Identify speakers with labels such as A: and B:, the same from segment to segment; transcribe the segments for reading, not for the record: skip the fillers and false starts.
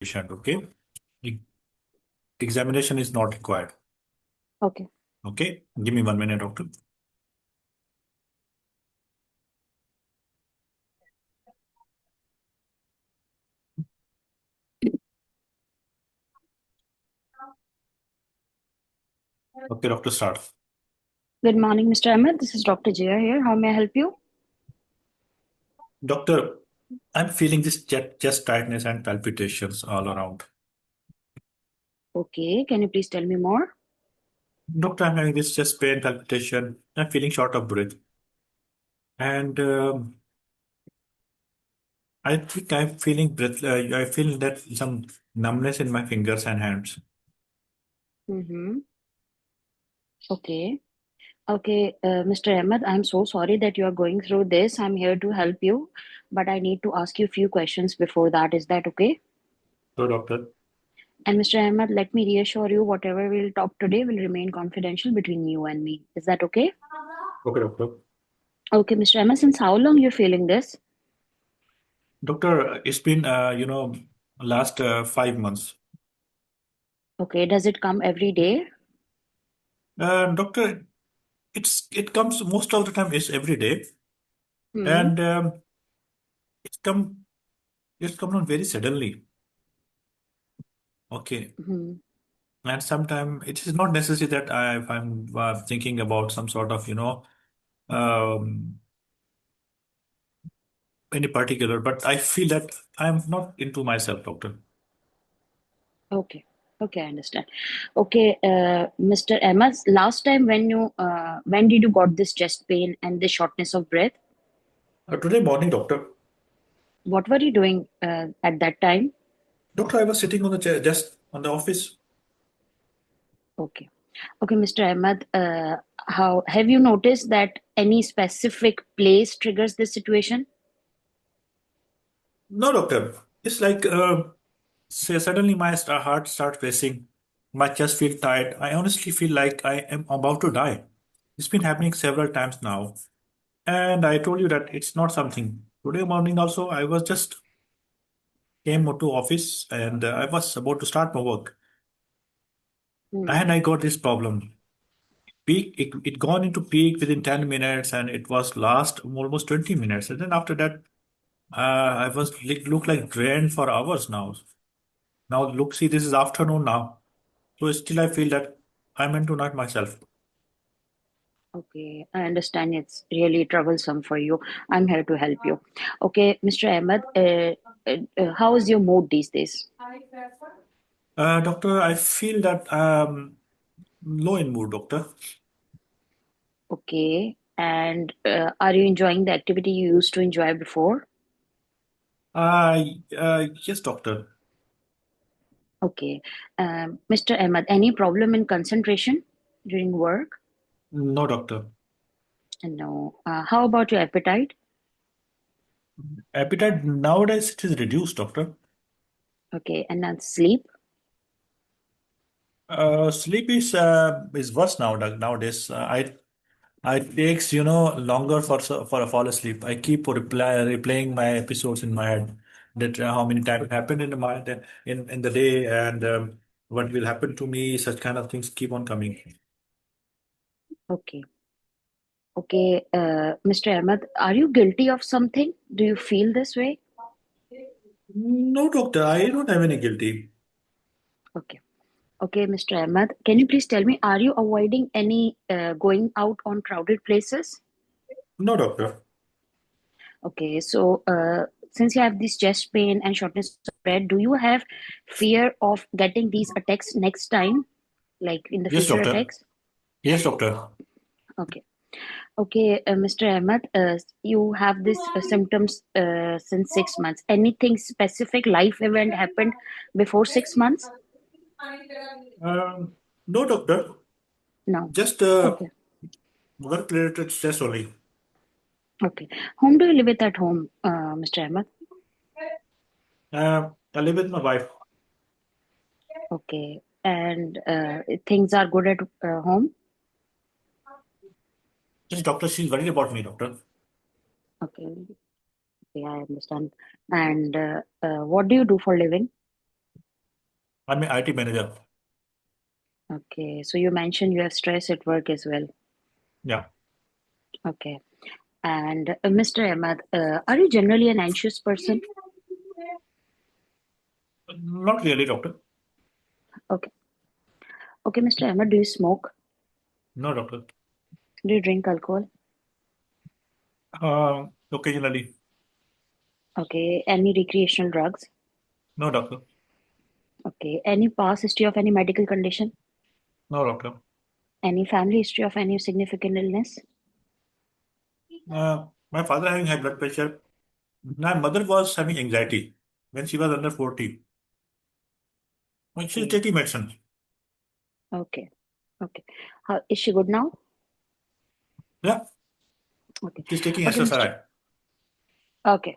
A: patient, okay? E- Examination is not required.
B: Okay.
A: Okay, give me 1 minute, doctor. Okay, doctor, start.
B: Good morning, Mr. Ahmed. This is Dr. Jia here. How may I help you?
A: Doctor, I'm feeling this chest tightness and palpitations all around.
B: Okay. Can you please tell me more?
A: Doctor, I'm having this chest pain, palpitation. I'm feeling short of breath. And I think I'm feeling breath. I feel that some numbness in my fingers and hands.
B: Mm-hmm. Okay. Okay, Mr. Ahmed, I'm so sorry that you are going through this. I'm here to help you, but I need to ask you a few questions before that. Is that okay?
A: So, doctor.
B: And Mr. Ahmed, let me reassure you, whatever we'll talk today will remain confidential between you and me. Is that okay?
A: Okay, doctor.
B: Okay, Mr. Ahmed, since how long you're feeling this?
A: Doctor, it's been, last 5 months.
B: Okay, does it come every day?
A: Doctor, it comes most of the time. It's every day,
B: Hmm.
A: and it's come it's come on very suddenly. Okay,
B: Hmm.
A: and sometimes it is not necessary that if I'm thinking about some sort of um, any particular, but I feel that I'm not into myself, doctor.
B: Okay. Okay, I understand. Okay, Mr. Ahmed, last time when did you got this chest pain and this shortness of breath?
A: Today morning, doctor.
B: What were you doing at that time?
A: Doctor, I was sitting on the chair, just on the office.
B: Okay. Okay, Mr. Ahmed, how have you noticed that any specific place triggers this situation?
A: No, doctor. It's like say suddenly my heart starts racing, my chest feels tight. I honestly feel like I am about to die. It's been happening several times now, and I told you that it's not something. Today morning also, I was just came to office and I was about to start my work,
B: Hmm.
A: and I got this problem. Peak, it gone into peak within 10 minutes, and it was last almost 20 minutes, and then after that, I was look like drained for hours now. Now look, see, this is afternoon now. So still I feel that I'm into not myself.
B: Okay, I understand it's really troublesome for you. I'm here to help you. Okay, Mr. Ahmed, how is your mood these days?
A: Doctor, I feel that low in mood, doctor.
B: Okay, and are you enjoying the activity you used to enjoy before?
A: Yes, doctor.
B: Okay, Mr. Ahmed, any problem in concentration during work?
A: No, doctor.
B: No. How about your appetite?
A: Appetite nowadays it is reduced, doctor.
B: Okay, and then sleep?
A: Sleep is worse now nowadays. I takes longer for a fall asleep. I keep replaying my episodes in my head that how many times it happened in in the day, and what will happen to me. Such kind of things keep on coming.
B: Okay. Okay, Mr. Ahmed, are you guilty of something? Do you feel this way?
A: No, doctor, I don't have any guilty.
B: Okay. Okay, Mr. Ahmed, can you please tell me, are you avoiding any going out on crowded places?
A: No, doctor.
B: Okay, so since you have this chest pain and shortness of breath, do you have fear of getting these attacks next time, like in the
A: Yes,
B: future
A: doctor.
B: attacks?
A: Yes, doctor.
B: Okay. Okay, Mr. Ahmed, you have these symptoms since 6 months. Anything specific life event happened before 6 months?
A: Um, no, doctor.
B: No.
A: Just
B: Okay.
A: work-related stress only.
B: Okay. Whom do you live with at home, Mr. Ahmed?
A: I live with my wife.
B: Okay. And things are good at home?
A: Yes, doctor. She's worried about me, doctor.
B: Okay. Okay, I understand. And what do you do for living?
A: I'm an IT manager.
B: Okay, so you mentioned you have stress at work as well.
A: Yeah.
B: Okay. And Mr. Ahmad, are you generally an anxious person?
A: Not really, doctor.
B: Okay. Okay, Mr. Ahmad, do you smoke?
A: No, doctor.
B: Do you drink alcohol?
A: Occasionally.
B: Okay. Any recreational drugs?
A: No, doctor.
B: Okay. Any past history of any medical condition?
A: No, doctor.
B: Any family history of any significant illness?
A: My father having high blood pressure. My mother was having anxiety when she was under 40. When she's
B: Okay.
A: taking medicine.
B: Okay. Okay. How is she good now?
A: Yeah,
B: Okay.
A: she's taking
B: Okay, Mr.
A: SSRI.
B: Okay.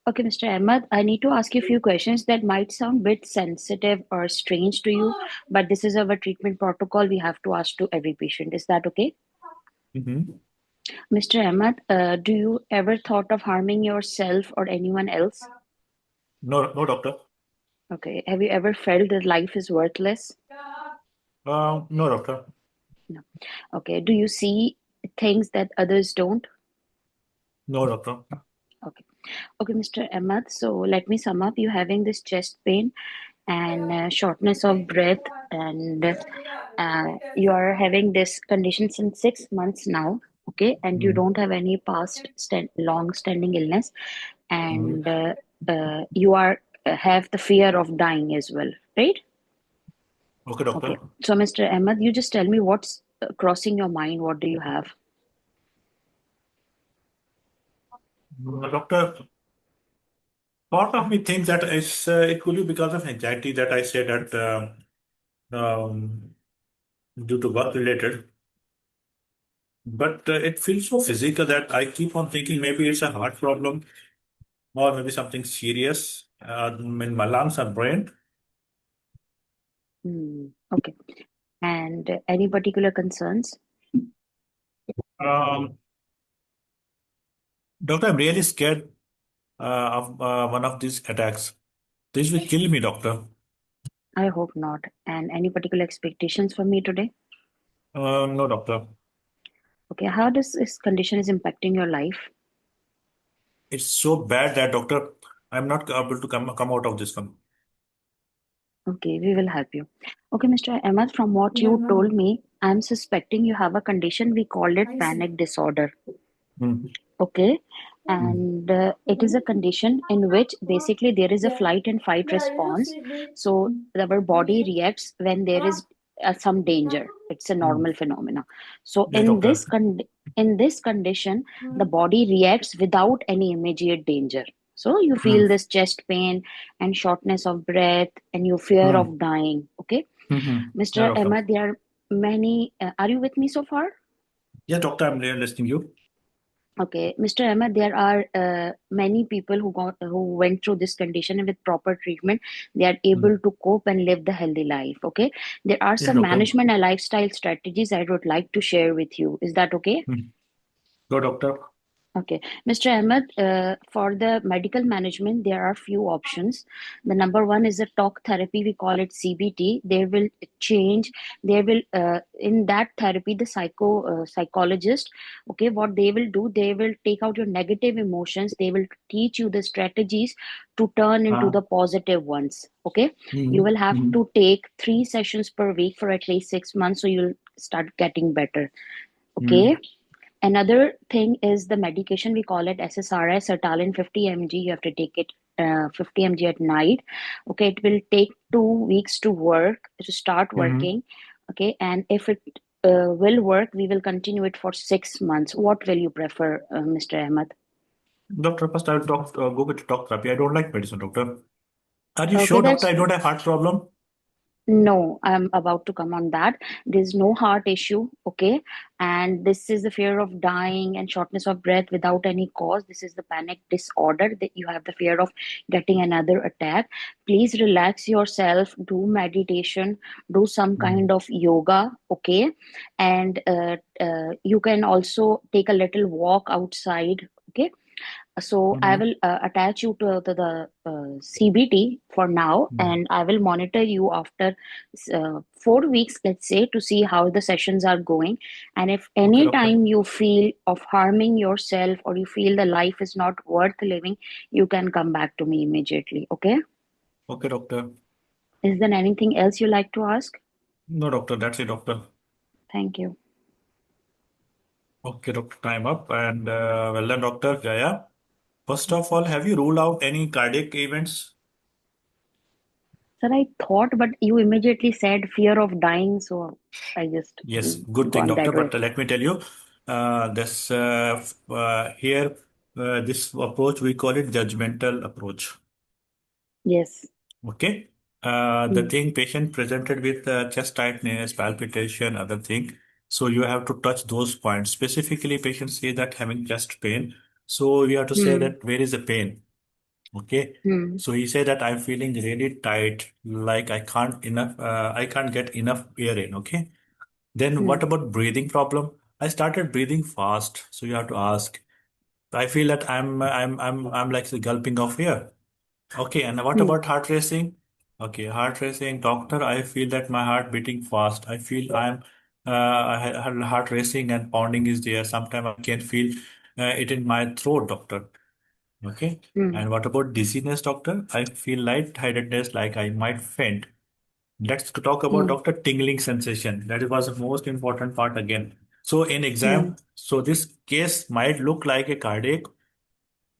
B: Okay, Mr. Ahmad, I need to ask you a few questions that might sound a bit sensitive or strange to you, but this is our treatment protocol we have to ask to every patient. Is that okay?
A: Mm-hmm.
B: Mr. Ahmad, do you ever thought of harming yourself or anyone else?
A: No, no, doctor.
B: Okay. Have you ever felt that life is worthless?
A: No, doctor.
B: No. Okay. Do you see things that others don't?
A: No, doctor.
B: Okay. Okay, Mr. Ahmad. So let me sum up. You having this chest pain and shortness of breath, and you are having this condition since 6 months now. Okay, and you
A: Mm.
B: don't have any past long-standing illness, and
A: Mm.
B: you are have the fear of dying as well, right?
A: Okay, doctor.
B: Okay. So, Mr. Ahmad, you just tell me what's crossing your mind. What do you have?
A: Doctor, part of me thinks that it could be because of anxiety that I said that due to work related. But it feels so physical that I keep on thinking maybe it's a heart problem or maybe something serious in my lungs or brain.
B: Hmm. Okay. And any particular concerns?
A: Um, Doctor, I'm really scared of one of these attacks. This will kill me, doctor.
B: I hope not. And any particular expectations for me today?
A: No, doctor.
B: Okay. How does this condition is impacting your life?
A: It's so bad that, doctor, I'm not able to come out of this one.
B: Okay, we will help you. Okay, Mr. Ahmad, from what you told me, I'm suspecting you have a condition. We call it panic disorder.
A: Mm.
B: Okay,
A: Mm.
B: and it is a condition in which basically there is a flight and fight response. So our body reacts when there is some danger. It's a
A: Mm.
B: normal phenomena. So
A: Yes, doctor.
B: in this condition, the body reacts without any immediate danger. So you
A: Mm.
B: feel this chest pain and shortness of breath, and you fear
A: Mm.
B: of dying. Okay,
A: Mm-hmm. Yeah,
B: Mr.
A: doctor.
B: Ahmad, there are many. Are you with me so far?
A: Yes, doctor, I'm really listening you.
B: Okay, Mr. Ahmed, there are many people who went through this condition and with proper treatment, they are able
A: Mm.
B: to cope and live the healthy life. Okay, there are
A: Yes,
B: some
A: doctor.
B: management and lifestyle strategies I would like to share with you. Is that okay?
A: Mm. Go, doctor.
B: Okay, Mr. Ahmed, for the medical management, there are few options. The number one is a talk therapy. We call it CBT. They will change. They will in that therapy, the psychologist. Okay, what they will do, they will take out your negative emotions. They will teach you the strategies to turn into
A: Uh,
B: the positive ones. Okay, you
A: mm.
B: will have
A: Mm.
B: to take 3 sessions per week for at least 6 months, so you'll start getting better. Okay.
A: Mm.
B: Another thing is the medication. We call it SSRI, sertraline 50 mg. You have to take it 50 mg at night. Okay, it will take 2 weeks to work to start
A: Mm.
B: working. Okay, and if it will work, we will continue it for 6 months. What will you prefer, Mr. Ahmed?
A: Doctor, first I'll go with talk therapy. I don't like medicine, doctor. Are you
B: Okay,
A: sure, doctor,
B: that's
A: I don't have heart problem?
B: No, I'm about to come on that. There's no heart issue, okay? And this is the fear of dying and shortness of breath without any cause. This is the panic disorder that you have the fear of getting another attack. Please relax yourself, do meditation, do some
A: Mm.
B: kind of yoga, okay? And you can also take a little walk outside, okay? So I
A: Mm-hmm.
B: will attach you to the CBT for now,
A: Mm.
B: and I will monitor you after 4 weeks, let's say, to see how the sessions are going. And if
A: Okay,
B: any
A: doctor.
B: time you feel of harming yourself or you feel the life is not worth living, you can come back to me immediately. Okay?
A: Okay, doctor.
B: Is there anything else you like to ask?
A: No, doctor. That's it, doctor.
B: Thank you.
A: Okay, doctor. Time up. And well done, Doctor Jaya. First of all, have you ruled out any cardiac events?
B: Sir, I thought, but you immediately said fear of dying, so I just
A: Yes, good thing,
B: gone
A: doctor.
B: that way.
A: But let me tell you, this here, this approach we call it judgmental approach.
B: Yes.
A: Okay. The
B: Hmm.
A: thing patient presented with chest tightness, palpitation, other thing. So you have to touch those points. Specifically, patients say that having chest pain. So you have to say
B: Hmm.
A: that where is the pain? Okay.
B: Hmm.
A: So he said that I'm feeling really tight, like I can't get enough air in. Okay. Then
B: Hmm.
A: what about breathing problem? I started breathing fast. So you have to ask. I feel that I'm like the gulping of air. Okay, and what
B: Hmm.
A: about heart racing? Okay, heart racing, doctor, I feel that my heart beating fast. I feel heart racing and pounding is there. Sometimes I can feel it in my throat, doctor. Okay,
B: Hmm.
A: and what about dizziness, doctor? I feel lightheadedness, like I might faint. Let's talk about
B: Hmm.
A: doctor tingling sensation. That was the most important part again. So in
B: Hmm.
A: exam, so this case might look like a cardiac,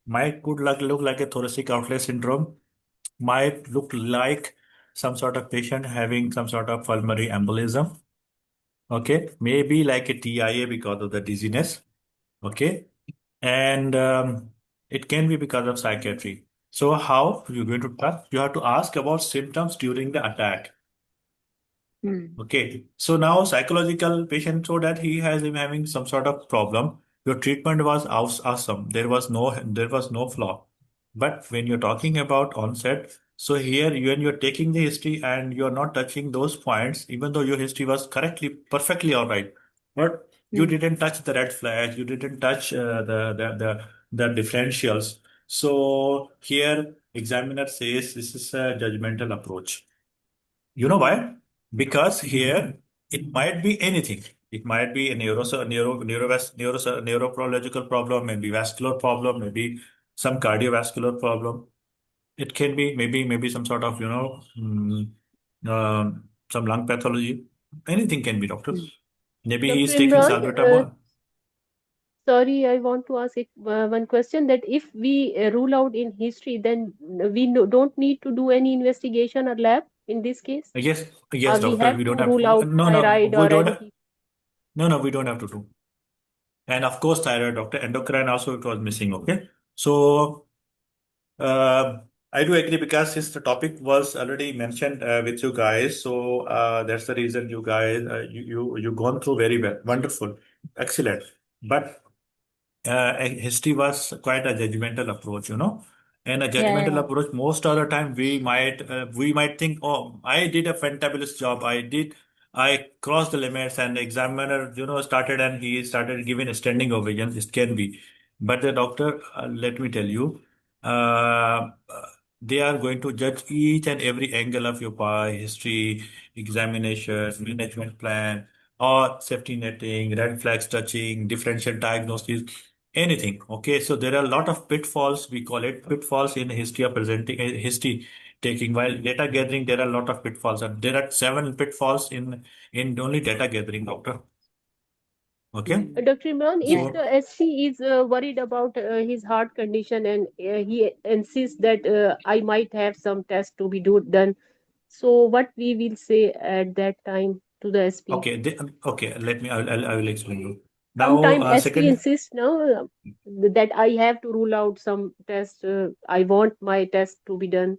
A: might could look like a thoracic outlet syndrome, might look like some sort of patient having some sort of pulmonary embolism. Okay, maybe like a TIA because of the dizziness. Okay, and it can be because of psychiatry. So how you're going to test? You have to ask about symptoms during the attack.
B: Hmm.
A: Okay, so now psychological patient showed that he has him having some sort of problem. Your treatment was awesome. There was no flaw. But when you're talking about onset, so here when you're taking the history and you're not touching those points, even though your history was perfectly all right, but you
B: Hmm.
A: didn't touch the red flags, you didn't touch the differentials. So here examiner says this is a judgmental approach. You know why? Because here it might be anything. It might be a neurobiological problem, maybe vascular problem, maybe some cardiovascular problem. It can be maybe some sort of some lung pathology. Anything can be, doctor.
B: Hmm.
A: Maybe he
C: Dr.
A: is taking
C: Imran,
A: salbutamol.
C: sorry, I want to ask one question that if we rule out in history, then we don't need to do any investigation or lab in this case?
A: Yes, yes,
C: We
A: doctor.
C: have
A: We don't
C: to
A: have
C: rule
A: to.
C: out
A: No, no,
C: thyroid
A: we
C: or
A: don't.
C: anything?
A: No, we don't have to do. And of course, thyroid, doctor. Endocrine also it was missing. Okay, so. I do agree because since the topic was already mentioned with you guys, so that's the reason you guys you gone through very well, wonderful, excellent. But history was quite a judgmental approach, and a
B: Yeah,
A: judgmental
B: yeah.
A: approach. Most of the time, we might think, oh, I did a fantabulous job. I crossed the limits, and the examiner, started and he started giving a standing ovation. This can be, but the doctor, let me tell you, uh, they are going to judge each and every angle of your history, examination, management plan, or safety netting, red flags touching, differential diagnosis, anything. Okay, so there are a lot of pitfalls. We call it pitfalls in history of presenting history taking. While data gathering, there are a lot of pitfalls, and there are 7 pitfalls in only data gathering, doctor. Okay,
B: Hmm.
C: Dr. Imran, if
B: Yeah.
C: the SC is worried about his heart condition and he insists that I might have some tests to be done, so what we will say at that time to the SP?
A: okay, okay. Let me. I will explain you now.
C: Sometime SP
A: Second.
C: insists now that I have to rule out some test. I want my test to be done.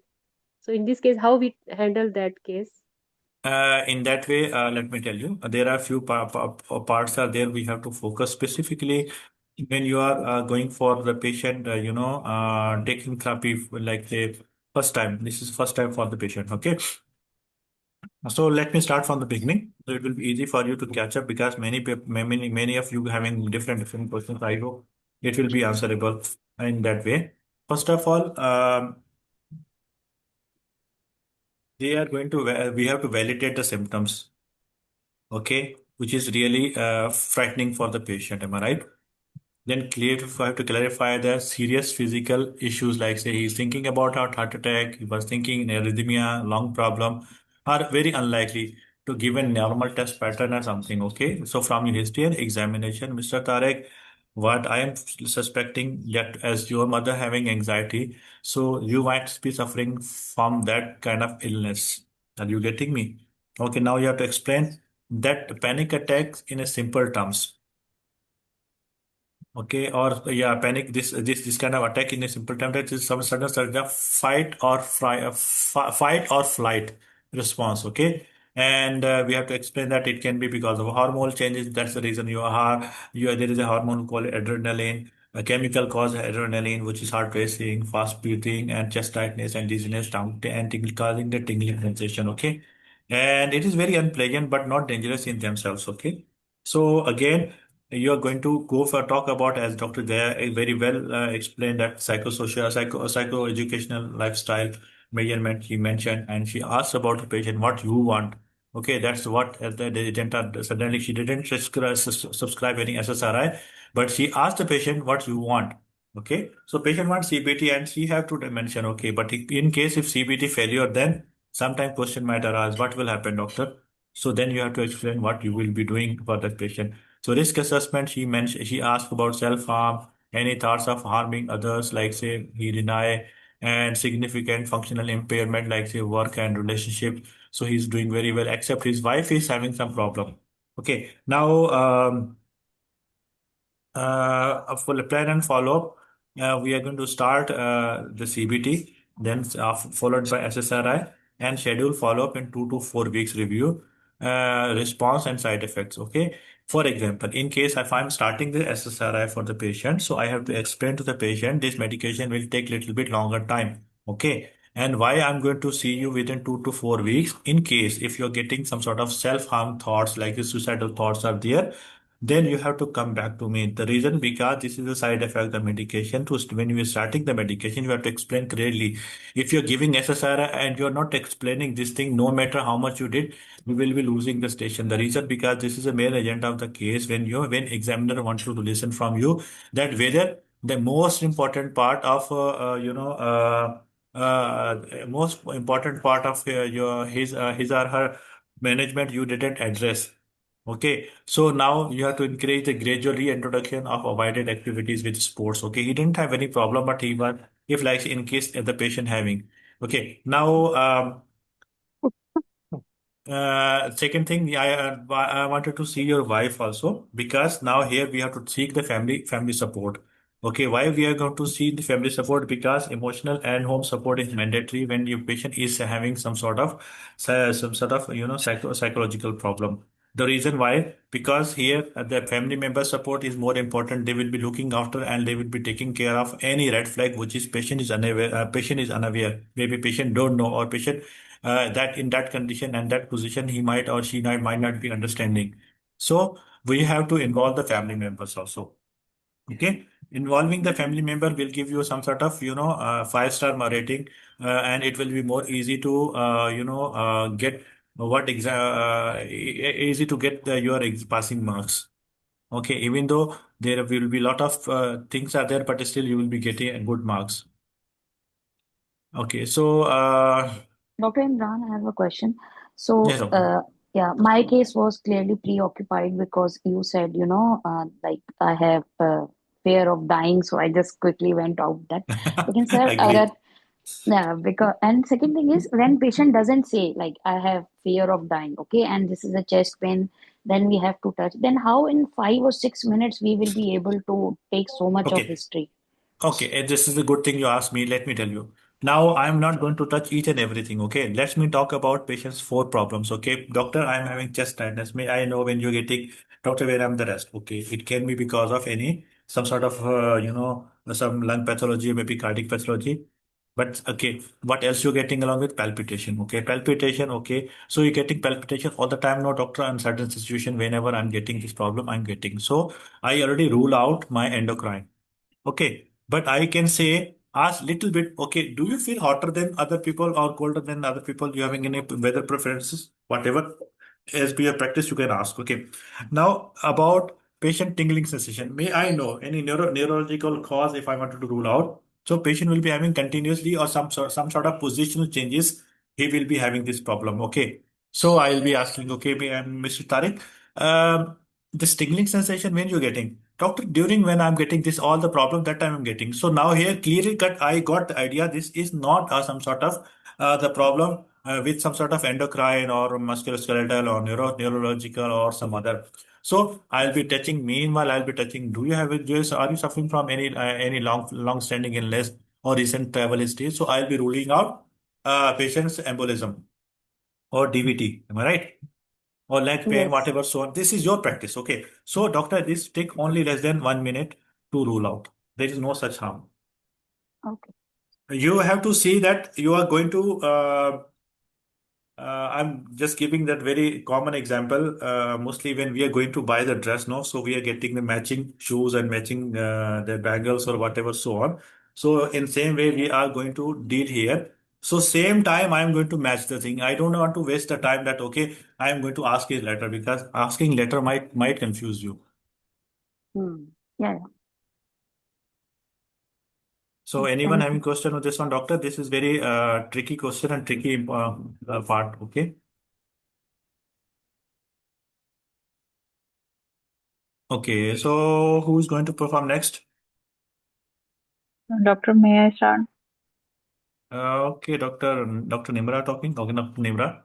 C: So in this case, how we handle that case?
A: In that way, let me tell you, there are few parts are there we have to focus specifically when you are going for the patient, taking therapy like say first time. This is first time for the patient. Okay, so let me start from the beginning. So it will be easy for you to catch up because many of you having different questions. I hope it will be answerable. in that way. First of all, we have to validate the symptoms, okay, which is really frightening for the patient. Am I right? Then have to clarify the serious physical issues, like say he's thinking about heart attack, he was thinking in arrhythmia, lung problem, are very unlikely to give a normal test pattern or something. Okay, so from your history and examination, Mr. Tarek, what I am suspecting that as your mother having anxiety, so you might be suffering from that kind of illness. Are you getting me? Okay, now you have to explain that panic attacks in a simple terms. Okay, or yeah, panic. This kind of attack in a simple term, that is some sudden fight or flight response. Okay, and we have to explain that it can be because of hormonal changes. That's the reason there is a hormone called adrenaline. A chemical cause adrenaline, which is heart racing, fast breathing, and chest tightness and dizziness, causing the tingling sensation. Okay, and it is very unpleasant but not dangerous in themselves. Okay, so again you are going to go for talk about, as Dr. Daya very well explained, that psychoeducational lifestyle measurement he mentioned, and she asked about the patient what you want. Okay, that's what the agent suddenly she didn't subscribe any SSRI, but she asked the patient what you want. Okay, so patient wants CBT and she have to mention. Okay, but in case if CBT failure, then sometime question might arise. What will happen, doctor? So then you have to explain what you will be doing for that patient. So risk assessment, she asked about self-harm, any thoughts of harming others, like say he deny, and significant functional impairment, like say work and relationship. So he's doing very well, except his wife is having some problem. Okay, now for the plan and follow-up, we are going to start the CBT, then followed by SSRI, and schedule follow-up in 2 to 4 weeks review, response and side effects. Okay. For example, in case if I'm starting the SSRI for the patient, so I have to explain to the patient this medication will take little bit longer time. Okay. And why I'm going to see you within 2 to 4 weeks, in case if you're getting some sort of self-harm thoughts, like the suicidal thoughts are there, then you have to come back to me. The reason, because this is a side effect of the medication. When you are starting the medication, you have to explain clearly. If you're giving SSRI and you're not explaining this thing, no matter how much you did, you will be losing the station. The reason, because this is a main agenda of the case. When examiner wants to listen from you, that whether the most important part of most important part of your his or her management you didn't address. Okay, so now you have to encourage the gradual reintroduction of avoided activities with sports. Okay, he didn't have any problem, but he was, if like in case the patient having. Okay, now second thing, yeah, I wanted to see your wife also, because now here we have to seek the family support. Okay, why we are going to see the family support? Because emotional and home support is mandatory when your patient is having some sort of psychological problem. The reason why, because here the family member support is more important. They will be looking after and they will be taking care of any red flag which is patient is unaware. Maybe patient don't know, or patient that in that condition and that position he might or she might not be understanding. So we have to involve the family members also. Okay, involving the family member will give you some sort of 5-star rating, and it will be more easy to get easy to get your passing marks. Okay, even though there will be a lot of things are there, but still you will be getting good marks. Okay, so
B: Dr. Imran, I have a question. So,
A: yes, okay.
B: yeah, my case was clearly preoccupied because you said, like I have fear of dying, so I just quickly went out that. Lekin sir,
A: Agree.
B: yeah, because and second thing is when patient doesn't say like I have fear of dying, okay, and this is a chest pain, then we have to touch. Then how in 5 or 6 minutes we will be able to take so much of
A: Okay.
B: history?
A: Okay, this is a good thing you asked me. Let me tell you. Now, I'm not going to touch each and everything. Okay, let me talk about patient's 4 problems. Okay, doctor, I'm having chest tightness. May I know when you're getting, doctor, where I'm the rest? Okay, it can be because of some sort of some lung pathology, maybe cardiac pathology. But okay, what else you're getting along with palpitation? Okay, palpitation. Okay, so you're getting palpitation all the time. No, doctor, in certain situation, whenever I'm getting this problem, I'm getting. So I already rule out my endocrine. Okay, but I can say, ask little bit, okay, do you feel hotter than other people or colder than other people? You having any weather preferences? Whatever, as per your practice, you can ask. Okay. Now, about patient tingling sensation. May I know any neurological cause if I wanted to rule out? So patient will be having continuously or some sort of positional changes. He will be having this problem. Okay. So I'll be asking, okay, Mr. Tariq, this tingling sensation when you're getting? Doctor, during when I'm getting this, all the problem that time I'm getting. So now here clearly cut, I got the idea. This is not some sort of the problem with some sort of endocrine or musculoskeletal or neurological or some other. So I'll be touching. Meanwhile, I'll be touching. Do you have it? Are you suffering from any long standing illness or recent travel history? So I'll be ruling out patient's embolism or DVT. Am I right? Or leg pain,
B: Yes.
A: whatever. So on. This is your practice. Okay. So doctor, this take only less than 1 minute to rule out. There is no such harm.
B: Okay.
A: You have to see that you are going to. I'm just giving that very common example. Mostly when we are going to buy the dress, no, so we are getting the matching shoes and matching the bangles or whatever so on. So in same way we are going to deal here. So same time I am going to match the thing. I don't want to waste the time that okay I am going to ask his letter because asking letter might confuse you.
B: Hmm. Yeah, yeah.
A: So anyone
B: Thank you.
A: having question on this one, doctor? This is very tricky question and tricky part. Okay. Okay. So who is going to perform next?
D: Doctor, may I start?
A: Okay, Dr. Nimra talking. Okay, Dr. Nimra.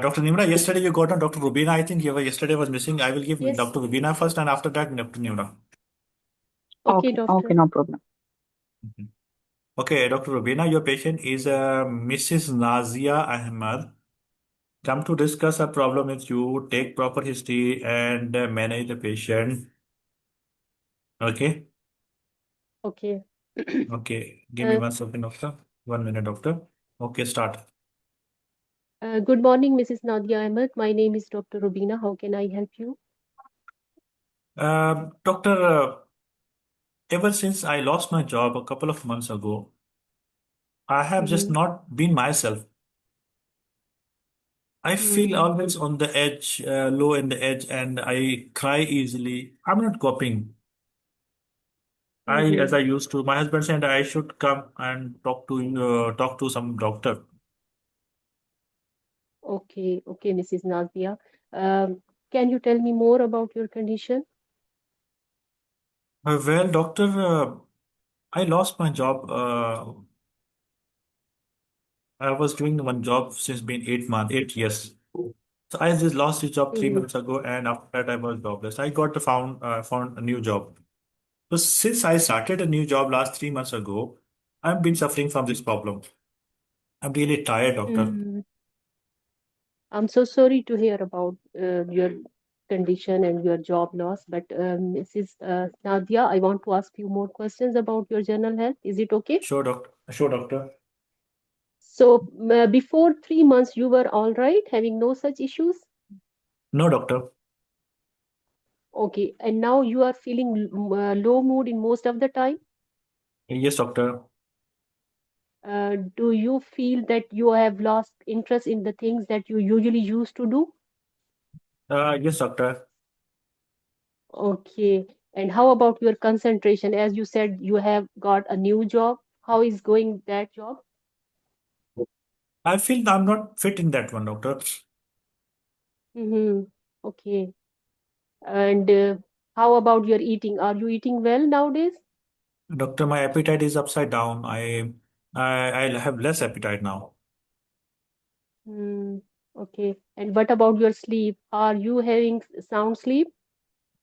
A: Dr. Nimra, yesterday you got on Dr. Rubina. I think yesterday was missing. I will give
C: Yes.
A: Dr. Rubina first, and after that, Dr. Nimra.
C: Okay,
D: Okay,
C: doctor.
D: no problem.
A: Mhm. Okay, Dr. Rubina, your patient is Mrs. Nazia Ahmad. Come to discuss a problem with you. Take proper history and manage the patient. Okay.
C: Okay.
A: Okay. Give me
C: Uh,
A: 1 second, doctor. 1 minute, doctor. Okay, start.
C: Good morning, Mrs. Nadia Ahmed. My name is Dr. Rubina. How can I help you?
A: Doctor, ever since I lost my job a couple of months ago, I have just
C: Mm-hmm.
A: not been myself. I feel
C: Mm-hmm.
A: always on the edge, low in the edge, and I cry easily. I'm not coping. As
C: Mm-hmm.
A: I used to. My husband said I should come and talk to some doctor.
C: Okay, okay, Mrs. Nadia. Um, can you tell me more about your condition?
A: Well, doctor, I lost my job. I was doing one job since been 8 months, 8 years. So I just lost the job three
C: Mm-hmm.
A: months ago, and after that I was jobless. I got to found a new job. So since I started a new job last 3 months ago, I've been suffering from this problem. I'm really tired, doctor.
C: Mm-hmm. I'm so sorry to hear about your condition and your job loss, but Mrs. Nadia, I want to ask you more questions about your general health. Is it okay?
A: Sure, doctor. Sure, doctor.
C: So, before 3 months, you were all right, having no such issues?
A: No, doctor.
C: Okay, and now you are feeling low mood in most of the time.
A: Yes, doctor.
C: Do you feel that you have lost interest in the things that you usually used to do?
A: Yes, doctor.
C: Okay, and how about your concentration? As you said, you have got a new job. How is going that job?
A: I feel I'm not fit in that one, doctor.
C: Mm-hmm. Okay, and how about your eating? Are you eating well nowadays?
A: Doctor, my appetite is upside down. I have less appetite now.
C: Hmm. Okay, and what about your sleep? Are you having sound sleep?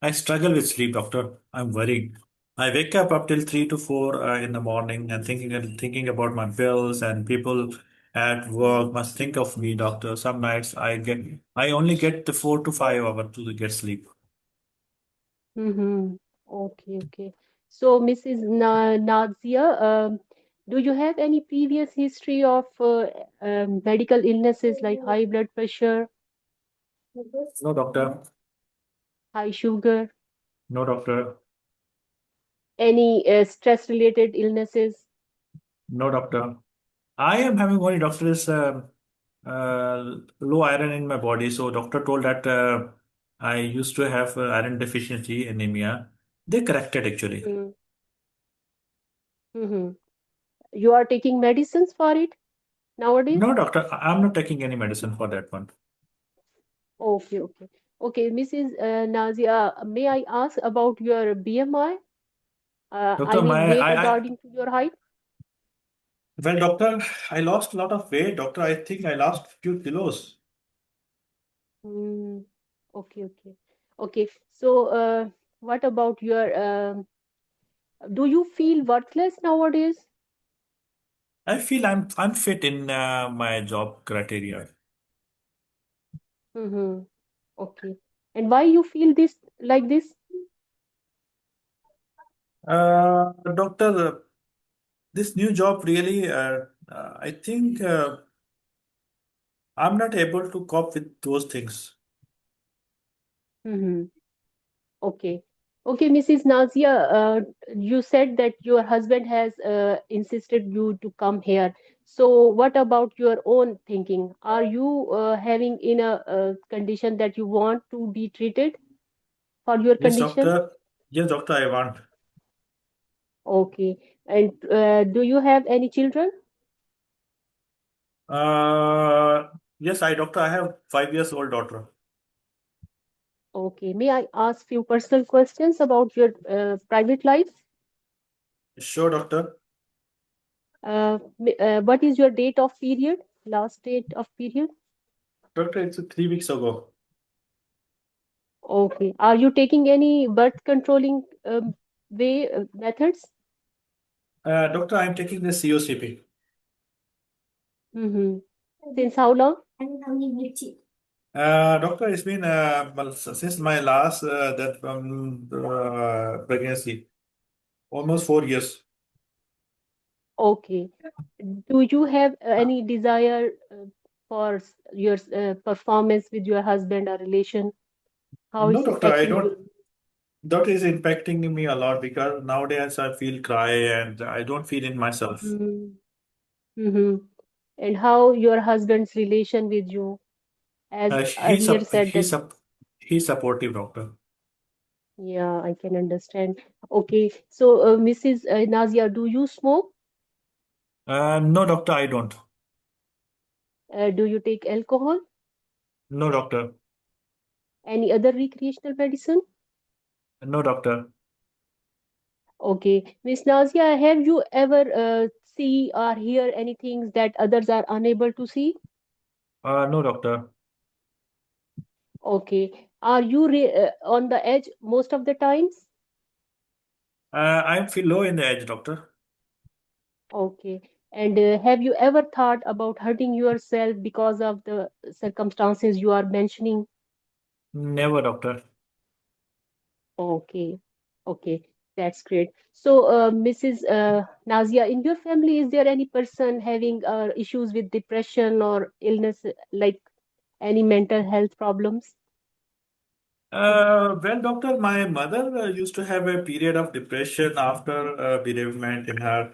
A: I struggle with sleep, doctor. I'm worried. I wake up till 3 to 4 in the morning and thinking about my bills and people at work must think of me, doctor. Some nights I only get the 4 to 5 hours to get sleep.
C: Mm-hmm. Okay, okay. So, Mrs. Nazia, do you have any previous history of medical illnesses like high blood pressure,
A: No, doctor.
C: high sugar?
A: No, doctor.
C: Any stress-related illnesses?
A: No, doctor. I am having only doctor is low iron in my body. So doctor told that I used to have iron deficiency anemia. They corrected actually.
C: Mm-hmm. Mm-hmm. You are taking medicines for it nowadays?
A: No, doctor, I'm not taking any medicine for that one.
C: Okay, okay. Okay, Mrs. Nazia, may I ask about your BMI? I
A: Doctor,
C: mean,
A: my
C: weight
A: I
C: according to your height?
A: well, doctor, I lost a lot of weight. Doctor, I think I lost few kilos.
C: Mm, okay, okay. Okay, so what about your, do you feel worthless nowadays?
A: I feel I'm fit in my job criteria.
C: Mm-hmm. Okay. And why you feel this like this?
A: Doctor, this new job really, I think I'm not able to cope with those things.
C: Mm-hmm. Okay. Okay, Mrs. Nazia, you said that your husband has insisted you to come here. So, what about your own thinking? Are you having in a condition that you want to be treated for your
A: Yes,
C: condition?
A: doctor. Yes, doctor, I want.
C: Okay. And do you have any children?
A: Uh, yes, doctor, I have 5 years old daughter.
C: Okay. May I ask few personal questions about your private life?
A: Sure, doctor.
C: What is your date of period? Last date of period?
A: Doctor, it's 3 weeks ago.
C: Okay. Are you taking any birth controlling methods?
A: Doctor, I'm taking the COCP.
C: Mm-hmm. Since how long?
A: Doctor, it's been well, since my last that pregnancy, almost 4 years.
C: Okay. Do you have any desire for your performance with your husband or relation? How
A: No,
C: it's
A: doctor, I
C: affecting you?
A: don't. That is impacting me a lot because nowadays I feel cry and I don't feel in myself.
C: Mm-hmm. And how your husband's relation with you, as earlier said that,
A: He's supportive, doctor.
C: yeah, I can understand. Okay. So, Mrs. Nazia, do you smoke?
A: No, doctor, I don't.
C: Do you take alcohol?
A: No, doctor.
C: Any other recreational medicine?
A: No, doctor.
C: Okay. Miss Nazia, have you ever see or hear anything that others are unable to see?
A: No, doctor.
C: Okay. Are you on the edge most of the times?
A: I feel low in the edge, doctor.
C: Okay. And have you ever thought about hurting yourself because of the circumstances you are mentioning?
A: Never, doctor.
C: Okay. Okay. That's great. So, Mrs. Nazia, in your family, is there any person having issues with depression or illness, like any mental health problems?
A: Well, doctor, my mother used to have a period of depression after bereavement in her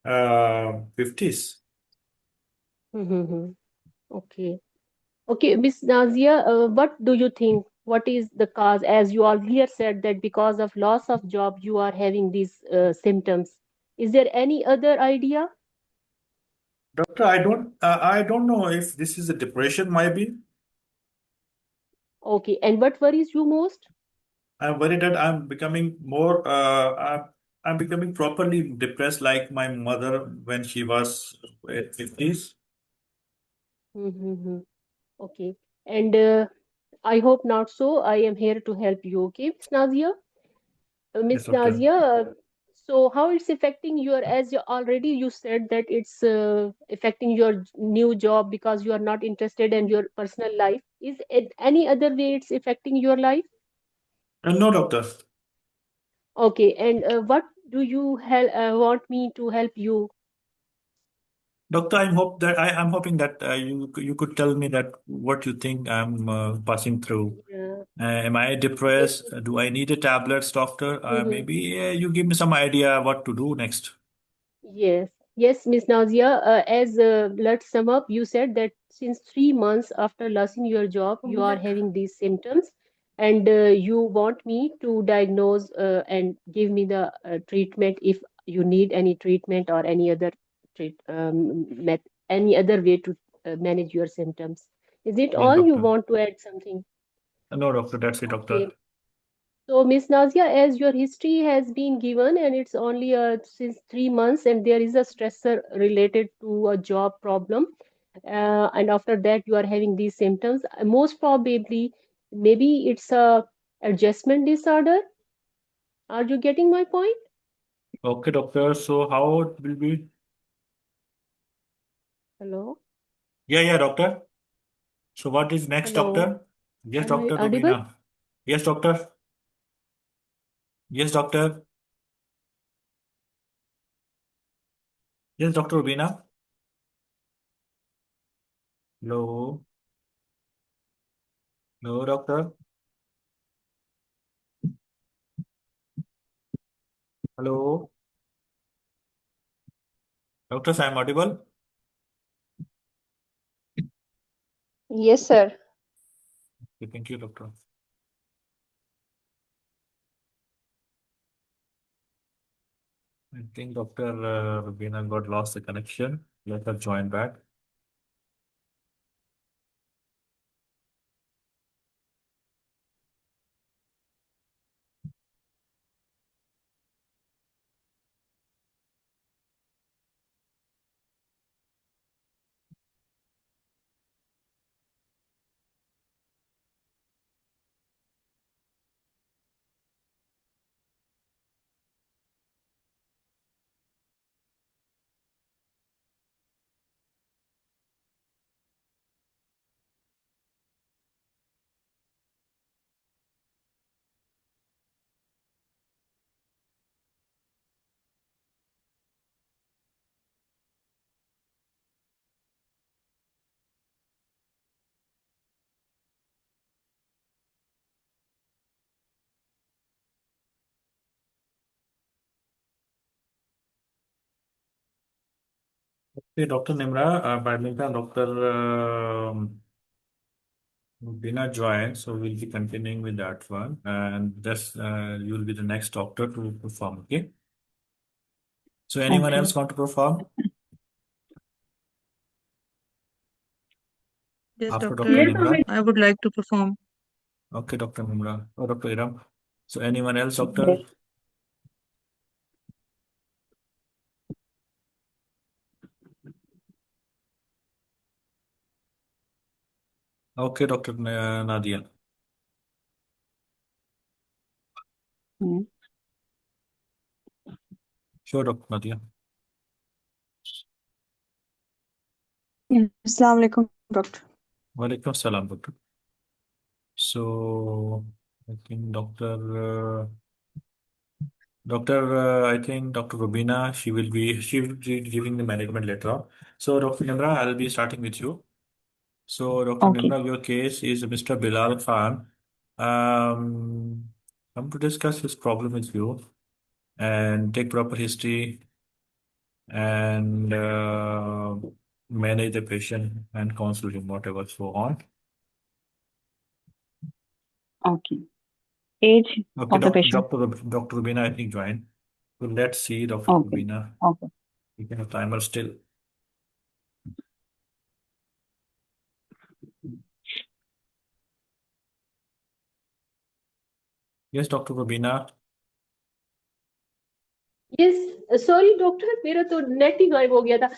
A: 50s.
C: Mm-hmm. Okay. Okay, Miss Nazia, what do you think? What is the cause? As you earlier said that because of loss of job, you are having these symptoms. Is there any other idea?
A: Doctor, I don't know if this is a depression, might be.
C: Okay, and what worries you most?
A: I'm worried that I'm becoming properly depressed like my mother when she was at 50s.
C: Mm-hmm. Okay, and I hope not so. I am here to help you. Okay, Miss Nazia?
A: Yes,
C: Miss
A: doctor.
C: Nazia, so how it's affecting your, as you already you said that it's affecting your new job because you are not interested in your personal life. Is it any other way it's affecting your life?
A: No, doctor.
C: Okay, and what do you want me to help you?
A: Doctor, I'm hoping that you could tell me that what you think I'm passing through. Am I depressed? Do I need a tablets, doctor?
C: Mm-hmm.
A: Maybe you give me some idea what to do next.
C: Yes, yes, Miss Nazia. Let's sum up. You said that since 3 months after losing your job, you are having these symptoms, and you want me to diagnose and give me the treatment if you need any treatment or any other met any other way to manage your symptoms. Is it
A: Yes,
C: all you
A: doctor.
C: want to add something?
A: No, doctor, that's it, doctor.
C: Okay. So, Miss Nazia, as your history has been given and it's only since 3 months, and there is a stressor related to a job problem, and after that you are having these symptoms, most probably, maybe it's a adjustment disorder. Are you getting my point?
A: Okay, doctor. So how it will be?
C: Hello?
A: Yeah, yeah, doctor. So what is next,
C: Hello?
A: doctor? Yes,
C: Am I
A: Doctor
C: audible?
A: Rubina. Yes, doctor. Yes, doctor. Yes, Doctor Rubina. Hello. Hello, doctor. Hello. Doctor, I'm audible.
D: Yes, sir.
A: Okay, thank you, doctor. I think Doctor Rubina got lost the connection. Let her join back. Okay, Dr. Nimra, badminton, Dr. Rubina joined, so we'll be continuing with that one. And this you'll be the next doctor to perform. Okay. So anyone
B: Okay.
A: else want to perform
D: Yes,
A: after
D: doctor.
A: Dr. Nimra?
D: I would like to perform.
A: Okay, Dr. Nimra or Dr. Iram. So anyone else, doctor?
B: Okay.
A: Okay, Dr. Nadia.
B: Hmm.
A: Sure, Dr. Nadia.
D: Assalamu alaikum, doctor.
A: Walaikum salam, doctor. So I think I think Dr. Rubina, she will be giving the management later on. So Dr. Nimra, I'll be starting with you. So Dr.
B: Okay.
A: Nimra, your case is Mr. Bilal Khan. Um, come to discuss his problem with you and take proper history and manage the patient and counsel him, whatever so on.
B: Okay. Age
A: Okay,
B: of the patient.
A: Dr. Rubina, I think join. So let's see, Dr.
B: Okay.
A: Rubina.
B: Okay.
A: You can have timer still. Yes, Dr. Rubina.
C: Yes, sorry, doctor, मेरा तो net ही गायब हो गया था.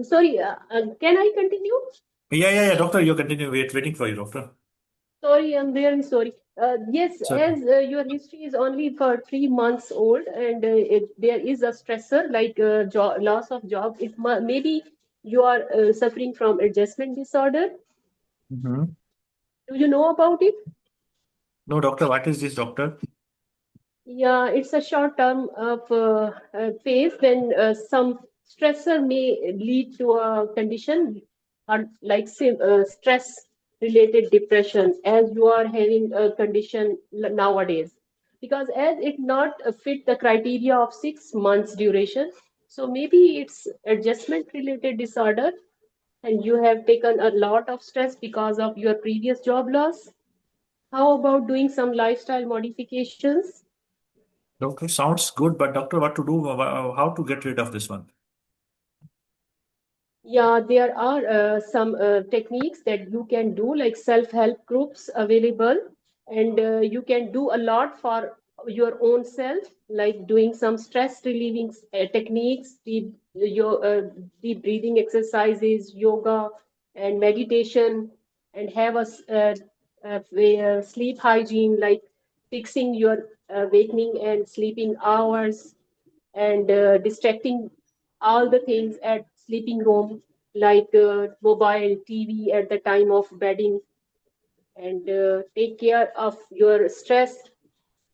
C: Sorry, can I continue?
A: Yeah, doctor, you continue. Waiting for you, doctor.
C: Sorry, I'm very sorry. Yes,
A: It's okay.
C: as your history is only for 3 months old, and there is a stressor like loss of job. Maybe you are suffering from adjustment disorder.
A: Mm-hmm.
C: Do you know about it?
A: No, doctor, what is this, doctor?
C: Yeah, it's a short term of phase when some stressor may lead to a condition like stress. related depression as you are having a condition nowadays, because as it not fit the criteria of 6 months duration, so maybe it's adjustment related disorder and you have taken a lot of stress because of your previous job loss. How about doing some lifestyle modifications?
A: Okay, sounds good, but doctor, what to do? How to get rid of this one?
C: Yeah, there are some techniques that you can do, like self-help groups available, and you can do a lot for your own self, like doing some stress relieving techniques, deep breathing exercises, yoga, and meditation, and have sleep hygiene, like fixing your wakening and sleeping hours and distracting all the things at sleeping room like mobile TV at the time of bedding, and take care of your stress,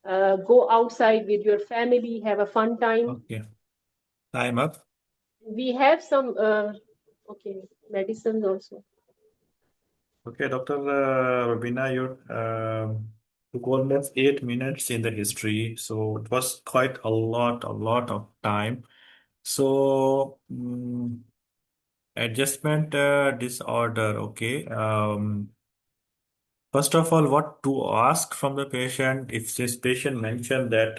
C: go outside with your family, have a fun time.
A: Okay, time up.
C: We have some okay, medicines also.
A: Okay, Dr. Rabina, you took almost 8 minutes in the history, so it was quite a lot of time. So, adjustment disorder. Okay. First of all, what to ask from the patient? If this patient mentioned that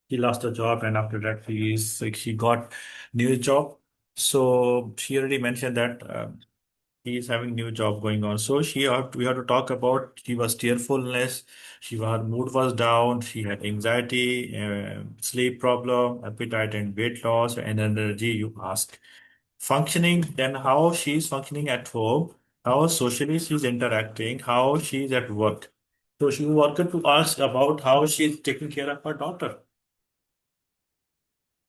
A: he lost a job and after that he got new job, so she already mentioned that. He is having new job going on. So we have to talk about she was tearfulness, her mood was down, she had anxiety, sleep problem, appetite and weight loss, and energy. You ask functioning, then how she's functioning at home, how socially she's interacting, how she's at work. So she wanted to ask about how she's taking care of her daughter.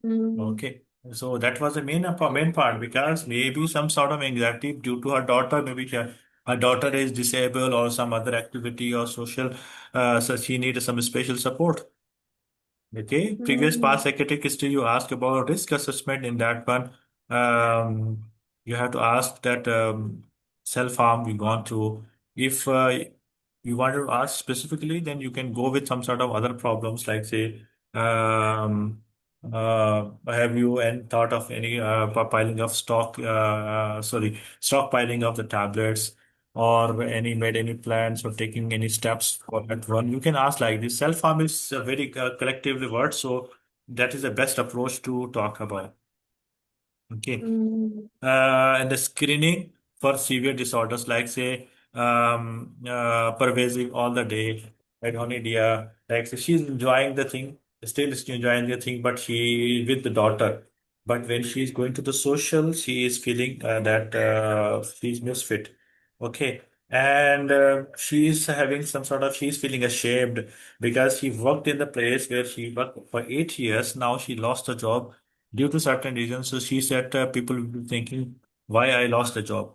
C: Mm.
A: Okay. So that was the main part because maybe some sort of anxiety due to her daughter. Maybe her daughter is disabled or some other activity or social, so she needs some special support. Okay. Previous
C: Mm.
A: past psychiatric history, you ask about risk assessment in that one. Um, you have to ask that self-harm we gone through. If you want to ask specifically, then you can go with some sort of other problems like say, have you and thought of any piling of stockpiling of the tablets or any made any plans or taking any steps for that one. You can ask like this. Self-harm is a very collectively word, so that is the best approach to talk about. Okay.
C: Mm.
A: And the screening for severe disorders like say pervasive all the day, Idea, like say, she's enjoying the thing, still is enjoying the thing, but she with the daughter. But when she's going to the social, she is feeling that she's misfit. Okay. And she's having some sort of, she's feeling ashamed because she worked in the place where she worked for 8 years. Now she lost the job due to certain reasons. So she said people will be thinking why I lost the job.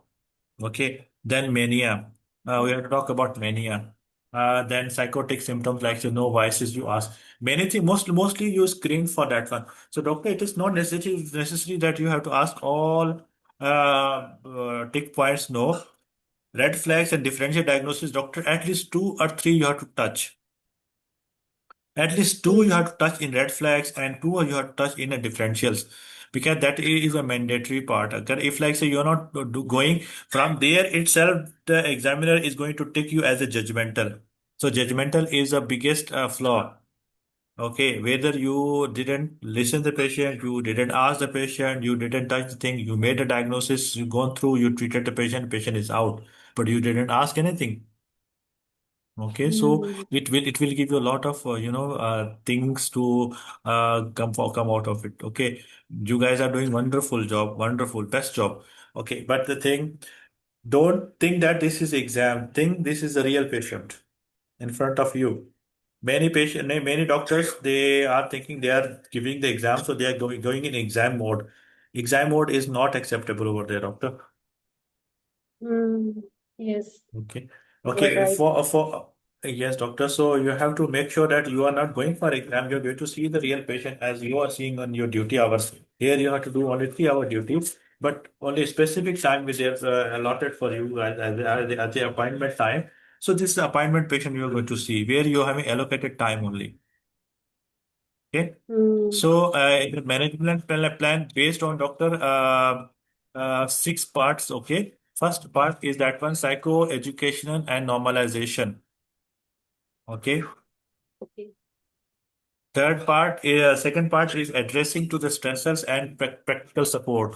A: Okay. Then mania. We have to talk about mania. Then psychotic symptoms like so no voices you ask. Many things mostly you screen for that one. So doctor, it is not necessary that you have to ask all tick points. No. Red flags and differential diagnosis, doctor, at least two or three you have to touch. At least two you
C: Mm.
A: have to touch in red flags and two you have to touch in the differentials because that is a mandatory part. If like say you're not going from there itself, the examiner is going to take you as a judgmental. So judgmental is the biggest flaw. Okay, whether you didn't listen to the patient, you didn't ask the patient, you didn't touch the thing, you made a diagnosis, you gone through, you treated the patient is out, but you didn't ask anything. Okay, so
C: Mm.
A: it will give you a lot of things to come out of it. Okay, you guys are doing wonderful job, wonderful, best job. Okay, but the thing, don't think that this is exam. Think this is a real patient in front of you. Many doctors, they are thinking they are giving the exam, so they are going in exam mode. Exam mode is not acceptable over there, doctor.
C: Mm. Yes,
A: Okay.
C: you are
A: Okay.
C: right.
A: For yes, doctor. So you have to make sure that you are not going for exam. You're going to see the real patient as you are seeing on your duty hours. Here you have to do only 3 hour duties. but only specific time is there allotted for you as the appointment time. So this is the appointment patient you are going to see where you are having allocated time only. Okay.
C: Hmm.
A: So management plan based on doctor 6 parts. Okay. First part is that one psycho educational and normalization. Okay.
C: Okay.
A: Second part is addressing to the stressors and practical support.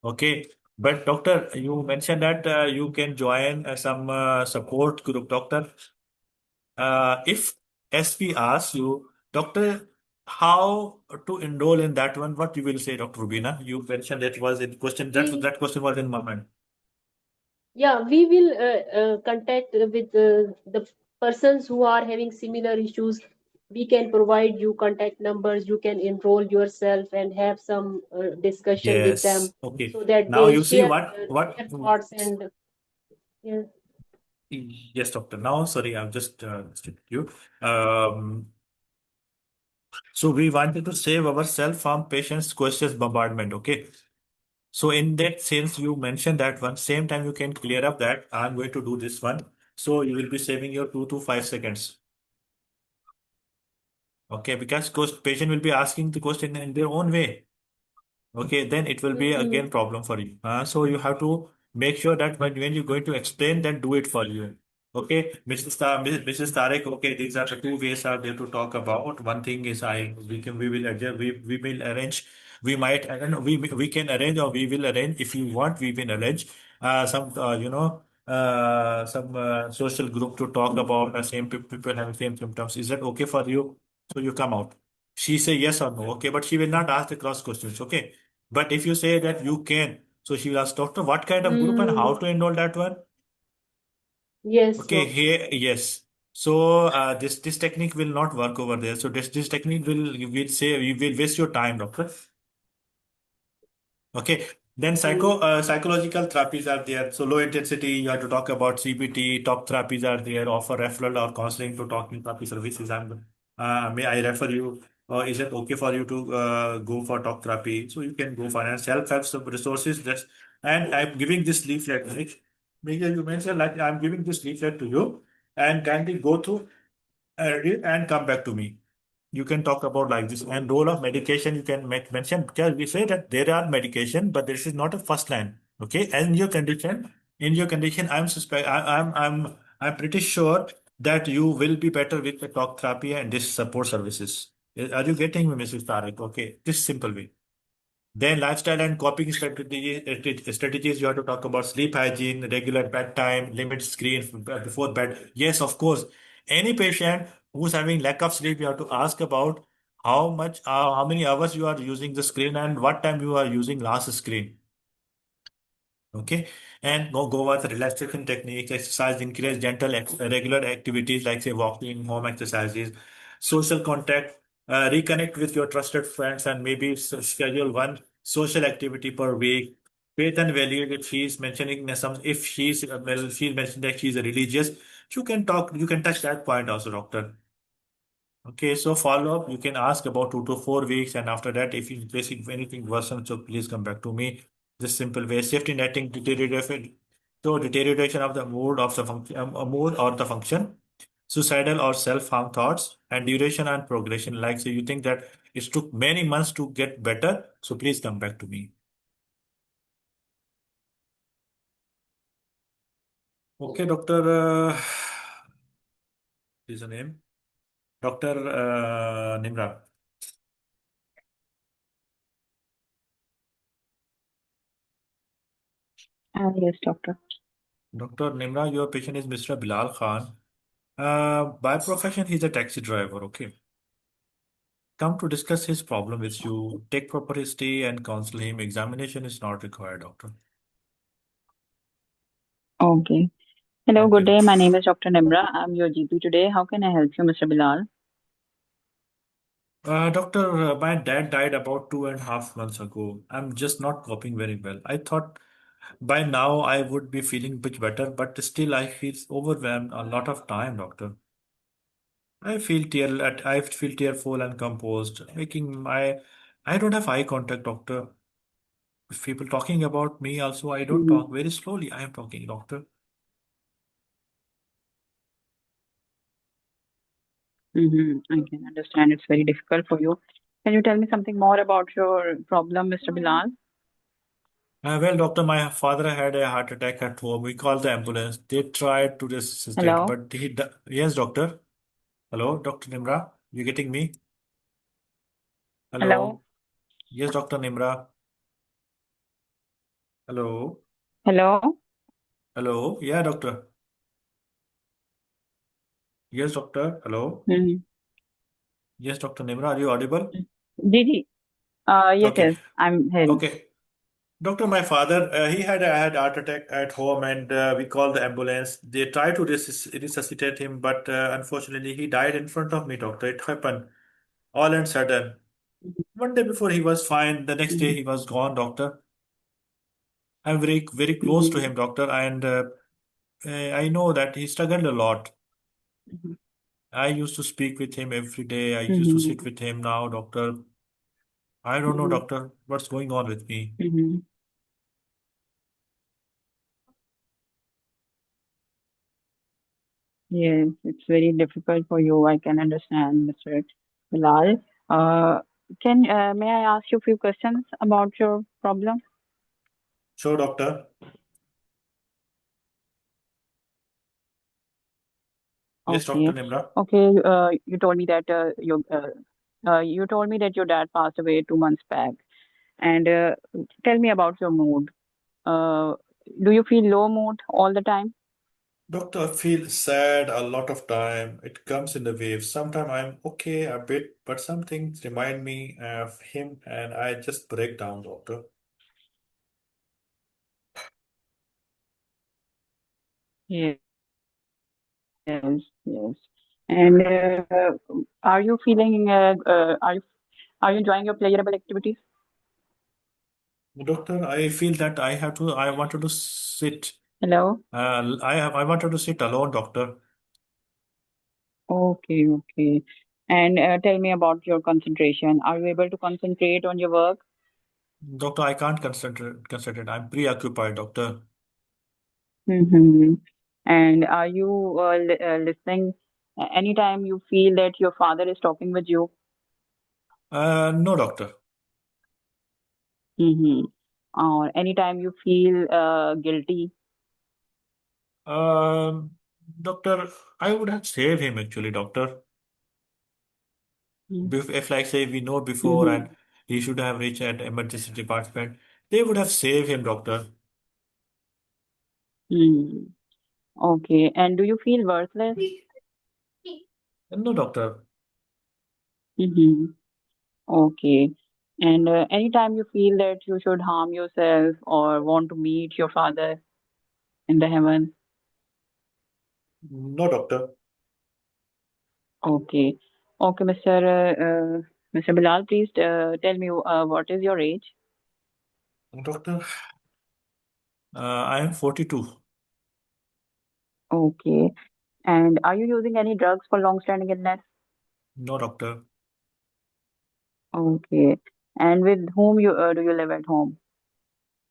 A: Okay. But doctor, you mentioned that you can join some support group, doctor. If SP asks you, doctor, how to enroll in that one, what you will say, Dr. Rubina? You mentioned that was in question.
C: We
A: That question was in my mind.
C: Yeah, we will contact with the persons who are having similar issues. We can provide you contact numbers. You can enroll yourself and have some discussion with them
A: Yes. Okay.
C: so that
A: Now
C: they
A: you see
C: share
A: what.
C: their thoughts and yeah.
A: Yes, doctor. Now, sorry, I've just skipped you. Um, so we wanted to save ourselves from patients' questions bombardment. Okay. So in that sense, you mentioned that one. Same time, you can clear up that I'm going to do this one. So you will be saving your 2 to 5 seconds. Okay, because patient will be asking the question in their own way. Okay, then it will be
C: Mhm.
A: again problem for you. So you have to make sure that when you're going to explain, then do it for you. Okay, Mrs. Tarek. Okay, these are the two ways are there to talk about. One thing is we will adjust, we will arrange. We might I don't know we can arrange or we will arrange if you want. We will arrange some some social group to talk about the same people having same symptoms. Is that okay for you? So you come out. She say yes or no. Okay, but she will not ask the cross questions. Okay. But if you say that you can, so she will ask, doctor, what kind of group and how
C: Mm,
A: to enroll that one?
C: yes,
A: Okay,
C: doctor.
A: here, yes. So this technique will not work over there. So this technique will say you will waste your time, doctor. Okay. Then
C: Mm,
A: psychological therapies are there. So low intensity, you have to talk about CBT. Top therapies are there. Offer referral or counseling to talking therapy services. May I refer you? Or is it okay for you to go for talk therapy? So you can go finance self-help some resources. And I'm giving this leaflet. Maybe you mentioned like I'm giving this leaflet to you and kindly go through read and come back to me. You can talk about like this and role of medication you can mention because we say that there are medication but this is not a first line. Okay, and in your condition I'm pretty sure that you will be better with the talk therapy and this support services. Are you getting me, Mrs. Tariq? Okay, this simple way. Then lifestyle and coping strategies, you have to talk about sleep hygiene, regular bedtime, limit screen before bed. Yes, of course. Any patient who's having lack of sleep, you have to ask about how many hours you are using the screen and what time you are using last screen. Okay, and go with relaxation techniques, exercise, encourage regular activities like say walking, home exercises, social contact, reconnect with your trusted friends, and maybe schedule one social activity per week. Faith and value. If she's mentioning if she's mentioned that she's a religious, you can touch that point also, doctor. Okay, so follow up, you can ask about 2 to 4 weeks, and after that, if you basic anything worsens, so please come back to me. This simple way, safety netting deterioration, so deterioration of the mood of the function, mood or the function, suicidal or self-harm thoughts, and duration and progression. Like, so you think that it took many months to get better, so please come back to me. Okay, doctor, is the name, Doctor Nimra.
D: Yes, doctor.
A: Dr. Nimra, your patient is Mr. Bilal Khan. By profession, he's a taxi driver. Okay. Come to discuss his problem with you. Take proper history and counsel him. Examination is not required, doctor.
D: Okay. Hello,
A: Okay,
D: good day.
A: doctor.
D: My name is Dr. Nimra. I'm your GP today. How can I help you, Mr. Bilal?
A: Doctor, my dad died about 2.5 months ago. I'm just not coping very well. I thought by now I would be feeling much better, but still I feel overwhelmed a lot of time, doctor. I feel tearful and composed, making I don't have eye contact, doctor. If people talking about me also, I don't
D: Mm-hmm.
A: talk very slowly. I am talking, doctor.
D: Mm-hmm. I can understand it's very difficult for you. Can you tell me something more about your problem, Mr. Bilal?
A: Well, doctor, my father had a heart attack at home. We called the ambulance. They tried to resuscitate,
D: Hello?
A: but yes, doctor. Hello, Dr. Nimra. You getting me?
D: Hello?
A: Hello. Yes, Dr. Nimra. Hello.
D: Hello?
A: Hello. Yeah, doctor. Yes, doctor. Hello.
D: Mm-hmm.
A: Yes, Dr. Nimra. Are you audible?
D: Didi? Yes,
A: Okay.
D: yes, I'm hearing.
A: Okay. Doctor, my father, he had heart attack at home, and we called the ambulance. They tried to resuscitate him, but unfortunately, he died in front of me, doctor. It happened all and sudden. One day before he was fine, the next day
D: Mm-hmm.
A: he was gone, doctor. I'm very close to
D: Mm-hmm.
A: him, doctor, and I know that he struggled a lot. I used to speak with him every day. I used to sit
D: Mm-hmm.
A: with him now, doctor. I don't know,
D: Mm-hmm.
A: doctor, what's going on with me.
D: Mm-hmm. Yes, it's very difficult for you. I can understand, Mr. Bilal. Uh, can may I ask you a few questions about your problem?
A: Sure, doctor. Yes, Dr.
D: Okay.
A: Nimra.
D: Okay. You told me that you told me that your dad passed away 2 months back. And tell me about your mood. Uh, do you feel low mood all the time?
A: Doctor, I feel sad a lot of time. It comes in the waves. Sometimes I'm okay a bit, but some things remind me of him and I just break down, doctor.
D: Yes, yes. And are you feeling? Are you enjoying your playable activities?
A: Doctor, I feel that I wanted to sit.
D: Hello.
A: I wanted to sit alone, doctor.
D: Okay, okay. And tell me about your concentration. Are you able to concentrate on your work?
A: Doctor, I can't concentrate. I'm preoccupied, doctor.
D: Mm-hmm. And are you listening anytime you feel that your father is talking with you?
A: No, doctor.
D: Mm-hmm. Or anytime you feel guilty?
A: Um, Doctor, I would have saved him actually, doctor. If like say we know before
D: Mm-hmm.
A: and he should have reached at emergency department, they would have saved him, doctor.
D: Mm-hmm. Okay. And do you feel worthless?
A: No, doctor.
D: Mm-hmm. Okay. And anytime you feel that you should harm yourself or want to meet your father in the heaven?
A: No, doctor.
D: Okay. Okay, Mr. Bilal, please tell me what is your age?
A: Doctor, I am 42.
D: Okay. And are you using any drugs for long-standing illness?
A: No, doctor.
D: Okay. And with whom you do you live at home?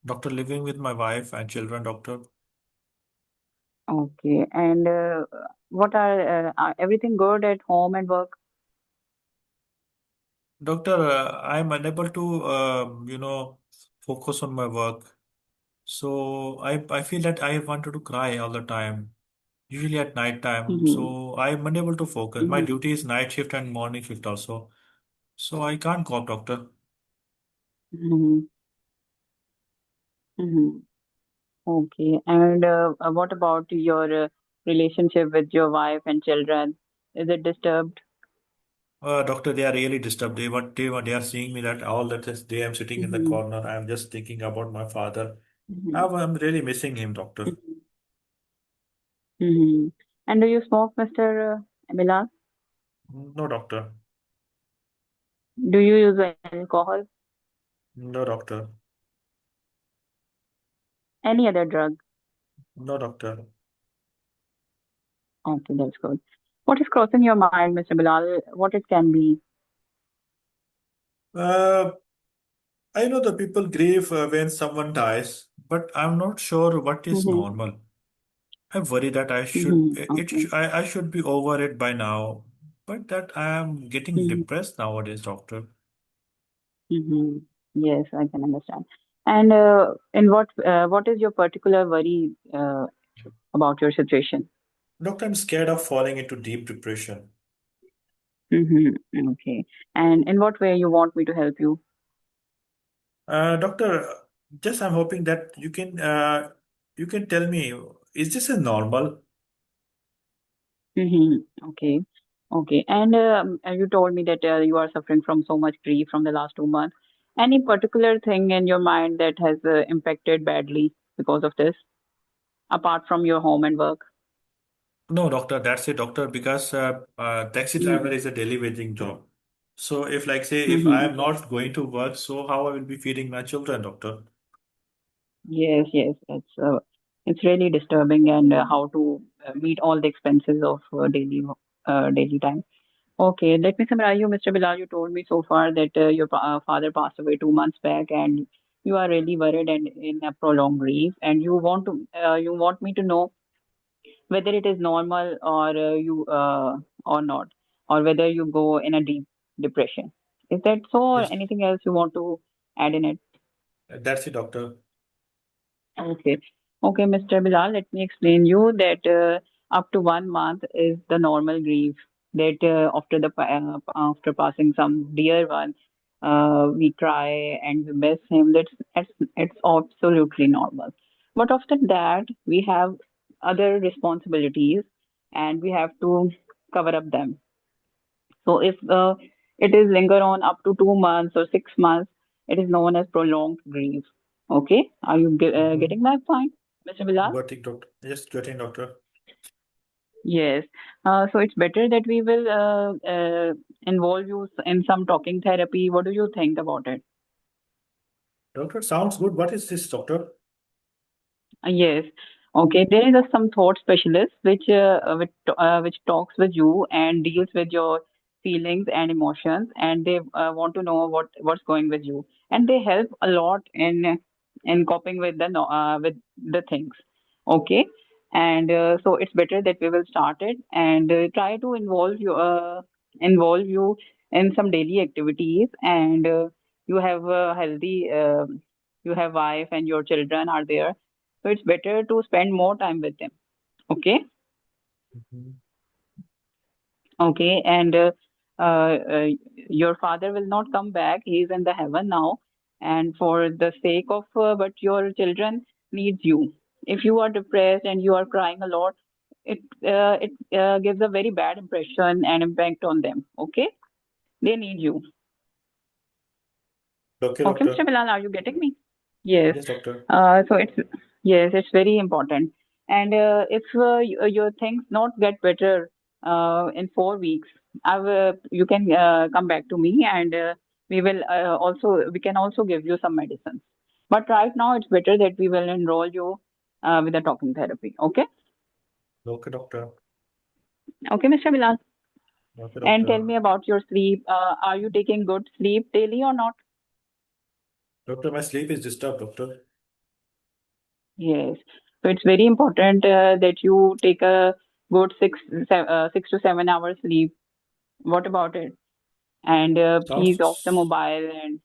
A: Doctor, living with my wife and children, doctor.
D: Okay. And what are everything good at home and work?
A: Doctor, I'm unable to, focus on my work. So I feel that I wanted to cry all the time, usually at night time.
D: Mm-hmm.
A: So I'm unable to focus. My
D: Mm-hmm.
A: duty is night shift and morning shift also. So I can't cope, doctor.
D: Mm-hmm. Mm-hmm. Okay. And what about your relationship with your wife and children? Is it disturbed?
A: Doctor, they are really disturbed. They are seeing me that all that is day I'm sitting in the
D: Mm-hmm.
A: corner. I'm just thinking about my father.
D: Mm-hmm.
A: I'm really missing him, doctor.
D: Mm-hmm. Mm-hmm. And do you smoke, Mr. Bilal?
A: No, doctor.
D: Do you use alcohol?
A: No, doctor.
D: Any other drug?
A: No, doctor.
D: Okay, that's good. What is crossing your mind, Mr. Bilal? What it can be?
A: Uh, I know the people grieve when someone dies, but I'm not sure what is
D: Mm-hmm.
A: normal. I worry that
D: Mm-hmm. Okay.
A: I should be over it by now, but that I am getting
D: Mm-hmm.
A: depressed nowadays, doctor.
D: Mm-hmm. Yes, I can understand. And in what is your particular worry about your situation?
A: Doctor, I'm scared of falling into deep depression.
D: Mm-hmm. Okay. And in what way you want me to help you?
A: Doctor, just I'm hoping that you can tell me, is this a normal?
D: Mm-hmm. Okay. Okay. And you told me that you are suffering from so much grief from the last 2 months. Any particular thing in your mind that has impacted badly because of this, apart from your home and work?
A: No, doctor, that's it, doctor, because taxi
D: Mm-hmm.
A: driver is a daily waging job. So if like say if I
D: Mm-hmm.
A: am not going to work, so how I will be feeding my children, doctor?
D: Yes, yes. It's really disturbing and how to meet all the expenses of daily time. Okay, let me summarize you, Mr. Bilal. You told me so far that your father passed away 2 months back, and you are really worried and in a prolonged grief, and you want me to know whether it is normal or not, or whether you go in a deep depression. Is that so, or
A: Yes,
D: anything else you want to add in it?
A: that's it, doctor.
D: Okay. Okay, Mr. Bilal, let me explain you that up to 1 month is the normal grief that after passing some dear one, we cry and we miss him. It's absolutely normal. But after that, we have other responsibilities and we have to cover up them. So if it is linger on up to 2 months or 6 months, it is known as prolonged grief. Okay, are you
A: Mm-hmm.
D: getting my point, Mr. Bilal?
A: Got it, doctor. Yes, got it, doctor.
D: Yes. So it's better that we will involve you in some talking therapy. What do you think about it?
A: Doctor, sounds good. What is this, doctor?
D: Yes. Okay. There is some thought specialist which talks with you and deals with your feelings and emotions, and they want to know what's going with you, and they help a lot in coping with with the things. Okay. And so it's better that we will start it and try to involve you in some daily activities, and you have a healthy you have wife and your children are there, so it's better to spend more time with them. Okay.
A: Mhm.
D: Okay. And your father will not come back. He is in the heaven now. And for the sake of, but your children needs you. If you are depressed and you are crying a lot, it gives a very bad impression and impact on them. Okay. They need you.
A: Okay,
D: Okay, Mr.
A: doctor.
D: Bilal, are you getting me? Yes.
A: Yes, doctor.
D: So it's very important. And if your things not get better in 4 weeks, you can come back to me, and we can also give you some medicines. But right now, it's better that we will enroll you with a talking therapy. Okay.
A: Okay, doctor.
D: Okay, Mr. Bilal.
A: Okay,
D: And tell
A: doctor.
D: me about your sleep. Are you taking good sleep daily or not?
A: Doctor, my sleep is disturbed, doctor.
D: Yes. So it's very important that you take a good 6 to 7 hours sleep. What about it? And please off the
A: Sounds
D: mobile and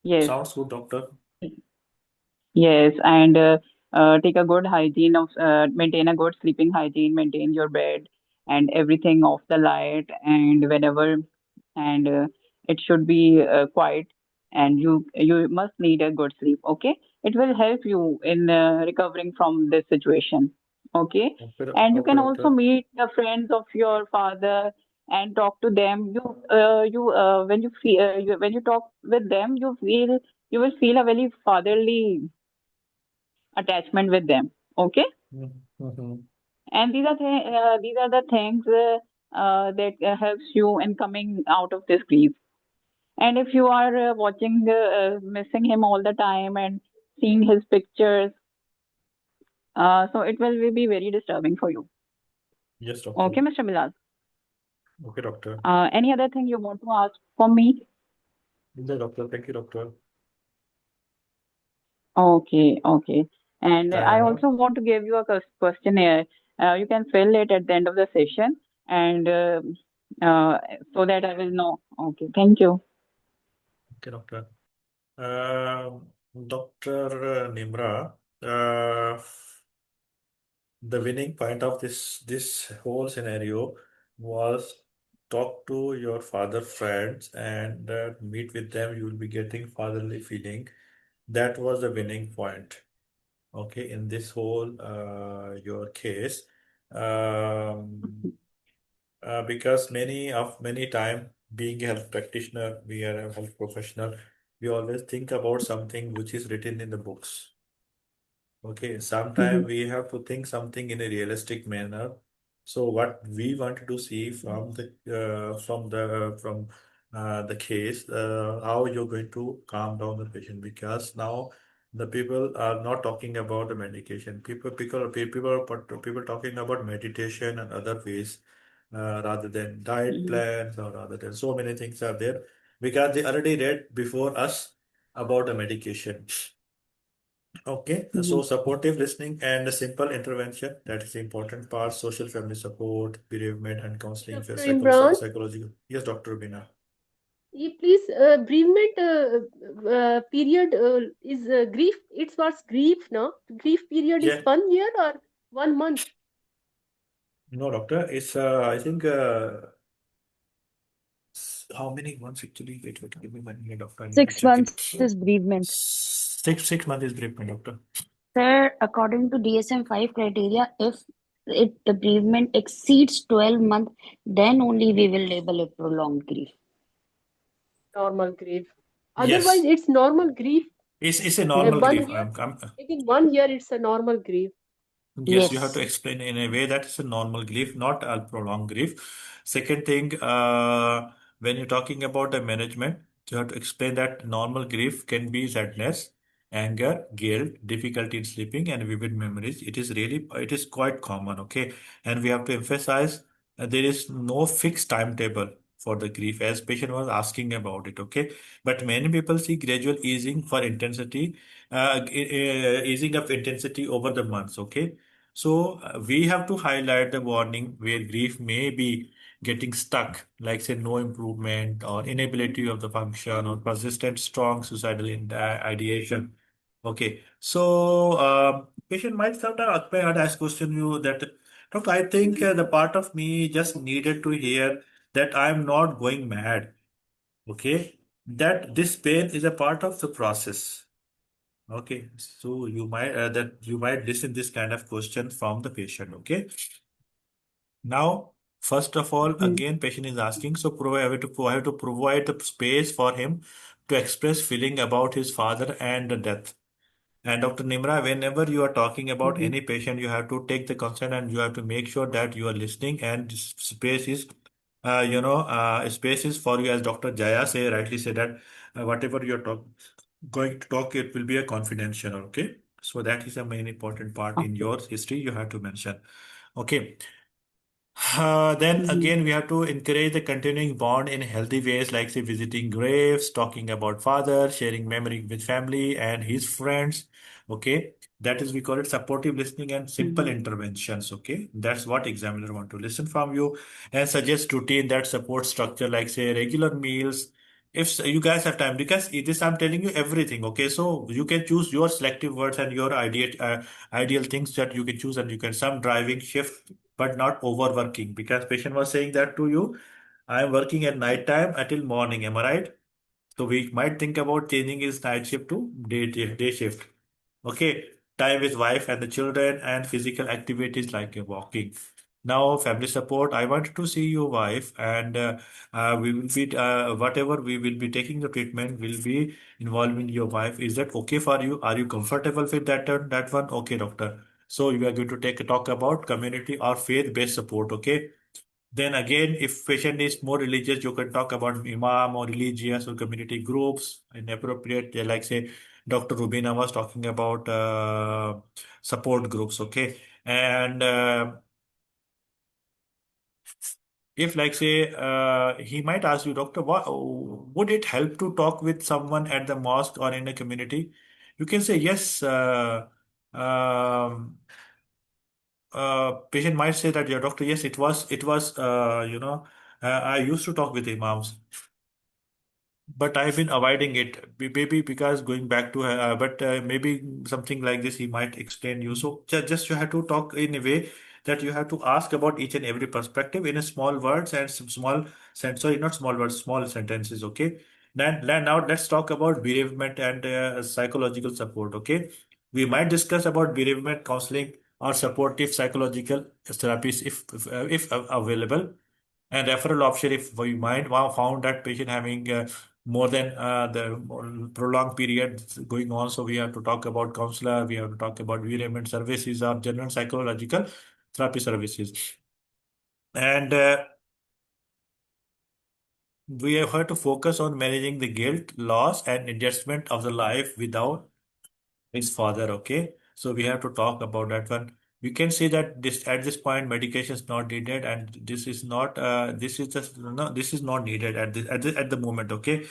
D: yes,
A: sounds good, doctor.
D: yes, and take a good hygiene of maintain a good sleeping hygiene, maintain your bed and everything off the light and whenever, and it should be quiet, and you must need a good sleep. Okay, it will help you in recovering from this situation. Okay, and you
A: Okay,
D: can also
A: doctor.
D: meet the friends of your father and talk to them. You when you feel when you talk with them, you will feel a very fatherly attachment with them. Okay,
A: Mm-hmm.
D: and these are the things that helps you in coming out of this grief. And if you are missing him all the time and seeing his pictures, so it will be very disturbing for you.
A: Yes, doctor.
D: Okay, Mr. Bilal.
A: Okay, doctor.
D: Any other thing you want to ask from me?
A: Yeah, doctor. Thank you, doctor.
D: Okay, okay. And I
A: Uh,
D: also want to give you a questionnaire. You can fill it at the end of the session, and uh, so that I will know. Okay, thank you.
A: okay, doctor. Dr. Nimra, uh, the winning point of this whole scenario was talk to your father friends and meet with them. You will be getting fatherly feeling. That was the winning point. Okay, in this whole your case, um, because many time being a health practitioner, we are a health professional. We always think about something which is written in the books. Okay,
D: Mhm.
A: sometimes we have to think something in a realistic manner. So what we wanted to see from the case, how you're going to calm down the patient, because now the people are not talking about the medication. People talking about meditation and other ways, rather than diet
D: Mhm.
A: plans, or rather than so many things are there, because they already read before us about the medication. Okay, so
D: Mhm.
A: supportive listening and a simple intervention, that is the important part. Social family support, bereavement, and counseling for
C: Dr. Imran,
A: psychological. Yes, Dr. Bina.
C: please, bereavement period is grief. It was grief, no? Grief period is
A: Yeah,
C: 1 year or 1 month.
A: no, doctor. It's I think how many months actually? Wait, give me 1 minute, doctor. I need to
B: Six
A: check it.
B: months is bereavement.
A: Six months is bereavement, doctor.
B: Sir, according to DSM-5 criteria, if the bereavement exceeds 12 months, then only we will label it prolonged grief.
C: Normal grief. Otherwise,
A: Yes,
C: it's normal grief.
A: it's a normal
C: One
A: grief.
C: year, within 1 year, it's a normal grief.
A: Yes, you have to
B: Yes.
A: explain in a way that it's a normal grief, not a prolonged grief. Second thing, when you're talking about the management, you have to explain that normal grief can be sadness, anger, guilt, difficulty in sleeping, and vivid memories. It is quite common, okay? And we have to emphasize there is no fixed timetable for the grief, as patient was asking about it, okay? But many people see gradual easing for intensity, easing of intensity over the months, okay? So we have to highlight the warning where grief may be getting stuck, like say no improvement or inability of the function or persistent strong suicidal ideation. Okay, so patient might sometimes ask question you that, doctor, I think the part of me just needed to hear that I'm not going mad. Okay, that this pain is a part of the process. Okay, so you might listen this kind of question from the patient. Okay, now first of all,
B: Mhm.
A: again, patient is asking, so I have to provide the space for him to express feeling about his father and the death. And Dr. Nimra, whenever you are talking about
B: Mhm.
A: any patient, you have to take the consent and you have to make sure that you are listening and this space is, space is for you, as Dr. Jaya rightly said that whatever you're going to talk, it will be a confidential. Okay, so that is a main important part in
B: Okay.
A: your history you have to mention. Okay, then
B: Mhm.
A: again, we have to encourage the continuing bond in healthy ways, like say visiting graves, talking about father, sharing memory with family and his friends. Okay, that is we call it supportive listening and simple
B: Mhm.
A: interventions. Okay, that's what examiner want to listen from you and suggest routine that supports structure, like say regular meals. If you guys have time, because it is I'm telling you everything. Okay, so you can choose your selective words and your ideal things that you can choose, and you can some driving shift but not overworking, because patient was saying that to you, I am working at night time until morning, am I right? So we might think about changing his night shift to day shift. Okay, time with wife and the children and physical activities like walking. Now, family support. I wanted to see your wife, and we will be whatever we will be taking the treatment will be involving your wife. Is that okay for you? Are you comfortable with that one? Okay, doctor. So we are going to take a talk about community or faith-based support. Okay. Then again, if patient is more religious, you can talk about imam or religious or community groups inappropriate, like say Dr. Rubina was talking about support groups, okay? And if like say he might ask you, doctor, what would it help to talk with someone at the mosque or in a community? You can say yes. Um, Patient might say that, yeah, doctor, yes, it was I used to talk with imams, but I've been avoiding it. Maybe because going back to but maybe something like this he might explain you. So just you have to talk in a way that you have to ask about each and every perspective in a small words and some small sorry, not small words, small sentences. Okay. Now let's talk about bereavement and psychological support. Okay. We might discuss about bereavement counseling or supportive psychological therapies if available, and referral option if we might found that patient having more than the prolonged period going on. So we have to talk about counselor, we have to talk about bereavement services or general psychological therapy services. And we have to focus on managing the guilt, loss, and adjustment of the life without his father. Okay, so we have to talk about that one. We can say that this at this point medication is not needed, and this is not this is just no, this is not needed at the moment. Okay,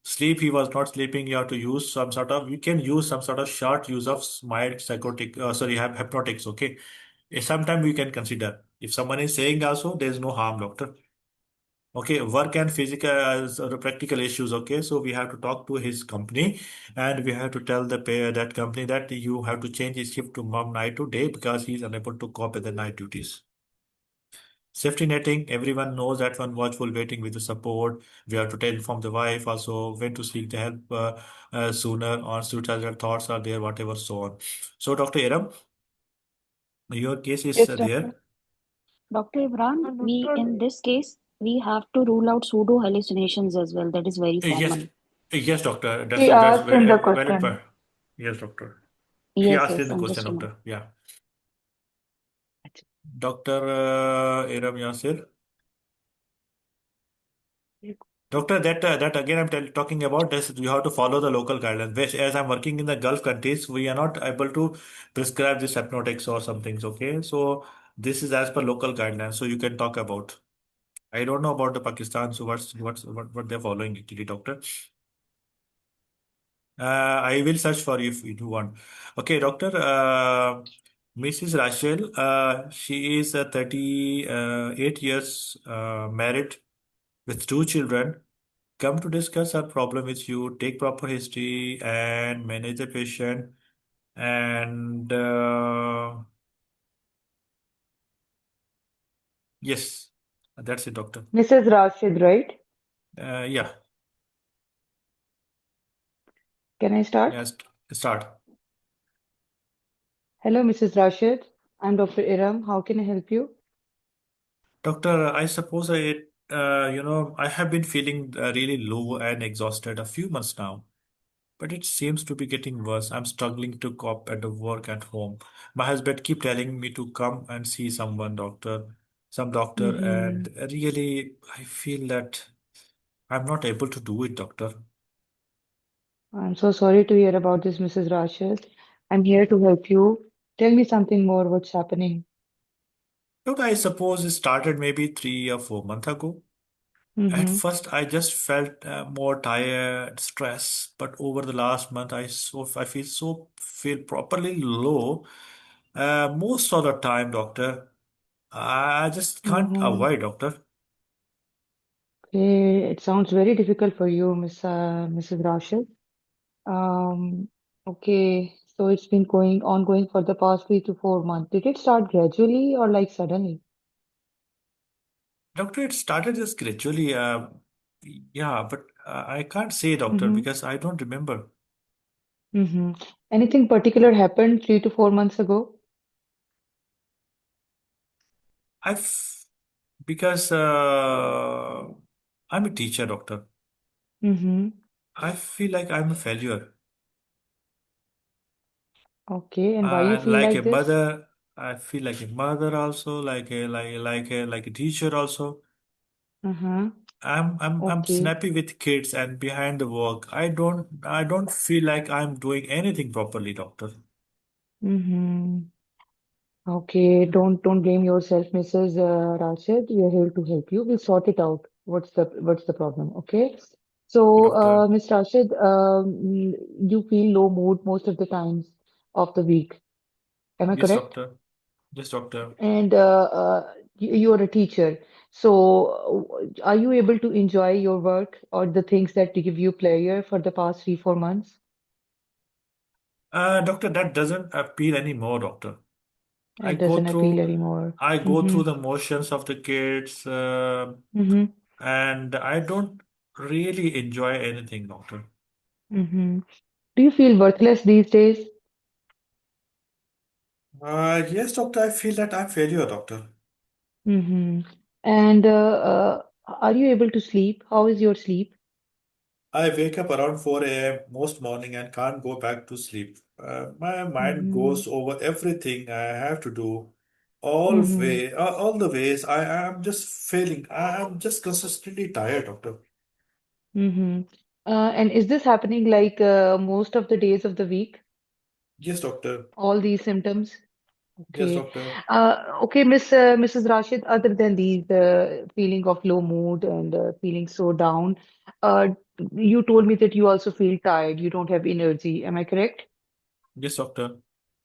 A: sleep, he was not sleeping, you have to use some sort of, you can use some sort of short use of mild psychotic sorry hypnotics. Okay, sometime we can consider if someone is saying also there is no harm, doctor. Okay, work and physical practical issues. Okay, so we have to talk to his company, and we have to tell the pair that company that you have to change his shift to mom night to day because he's unable to cope with the night duties. Safety netting, everyone knows that one, watchful waiting with the support. We have to tell inform the wife also when to seek the help sooner, or suicidal thoughts are there, whatever, so on. So, Dr. Aram, your case is
B: Yes, doctor.
A: there.
B: Dr. Imran, we in this case we have to rule out pseudo hallucinations as well. That is very
A: Yes,
B: common.
A: yes, doctor. That's
E: She
A: that's
E: asked in the
A: very valid
E: question.
A: point. Yes, doctor. She
B: Yes,
A: asked in
B: yes,
A: the
B: I'm
A: question,
B: just
A: doctor. Yeah. Dr. Aram Yasir. Doctor, that again I'm talking about this. You have to follow the local guidelines. As I'm working in the Gulf countries, we are not able to prescribe this hypnotics or some things. Okay, so this is as per local guidelines. So you can talk about. I don't know about the Pakistan. So what they're following actually, doctor. I will search for you if you want. Okay, doctor. Mrs. Rachel. She is 38 years married with two children. Come to discuss our problem with you, take proper history and manage the patient. And yes, that's it, doctor.
E: Mrs. Rashid, right?
A: Yeah,
E: Can I start?
A: yes, start.
E: Hello, Mrs. Rashid. I'm Dr. Iram. How can I help you?
A: Doctor, I suppose I have been feeling really low and exhausted a few months now, but it seems to be getting worse. I'm struggling to cope at the work at home. My husband keep telling me to come and see some doctor,
E: Mm-hmm.
A: and really, I feel that I'm not able to do it, doctor.
E: I'm so sorry to hear about this, Mrs. Rashid. I'm here to help you. Tell me something more. What's happening?
A: Look, I suppose it started maybe 3 or 4 months ago. At
E: Mm-hmm.
A: first, I just felt more tired, stressed, but over the last month, I feel properly low. Most of the time, doctor, I just can't
E: Mm-hmm.
A: avoid, doctor.
E: Okay. It sounds very difficult for you, Mrs. Rashid. Okay. So it's been going ongoing for the past 3 to 4 months. Did it start gradually or like suddenly?
A: Doctor, it started just gradually. Yeah, but I can't say, doctor,
E: Mm-hmm.
A: because I don't remember.
E: Mm-hmm. Anything particular happened 3 to 4 months ago?
A: I've because I'm a teacher, doctor.
E: Mm-hmm.
A: I feel like I'm a failure.
E: Okay, and why you feel
A: Like a
E: like this?
A: mother, I feel like a mother also, like a teacher also.
E: Uh-huh.
A: I'm
E: Okay.
A: snappy with kids and behind the work. I don't feel like I'm doing anything properly, doctor.
E: Mm-hmm. Okay, don't blame yourself, Mrs. Rashid. We are here to help you. We'll sort it out. What's the problem? Okay. So,
A: Doctor.
E: Ms. Rashid, you feel low mood most of the times of the week. Am I
A: Yes,
E: correct?
A: doctor. Yes, doctor.
E: And you're a teacher. So, are you able to enjoy your work or the things that give you pleasure for the past 3, 4 months?
A: Doctor, that doesn't appeal anymore, doctor. I
E: It
A: go
E: doesn't appeal
A: through,
E: anymore.
A: I go
E: Mm-hmm.
A: through the motions of the kids,
E: Mm-hmm.
A: and I don't really enjoy anything, doctor.
E: Mm-hmm. Do you feel worthless these days?
A: Yes, doctor, I feel that I'm failure, doctor.
E: Mm-hmm. And are you able to sleep? How is your sleep?
A: I wake up around 4 a.m. most morning and can't go back to sleep. My mind
E: Mm-hmm.
A: goes over everything I have to do,
E: Mm-hmm.
A: all the ways. I am just failing. I am just consistently tired, doctor.
E: Mm-hmm. And is this happening like most of the days of the week?
A: Yes, doctor.
E: All these symptoms?
A: Yes,
E: Okay.
A: doctor.
E: Okay, Mrs. Rashid, other than these, the feeling of low mood and feeling so down, uh, you told me that you also feel tired, you don't have energy. Am I correct?
A: Yes, doctor.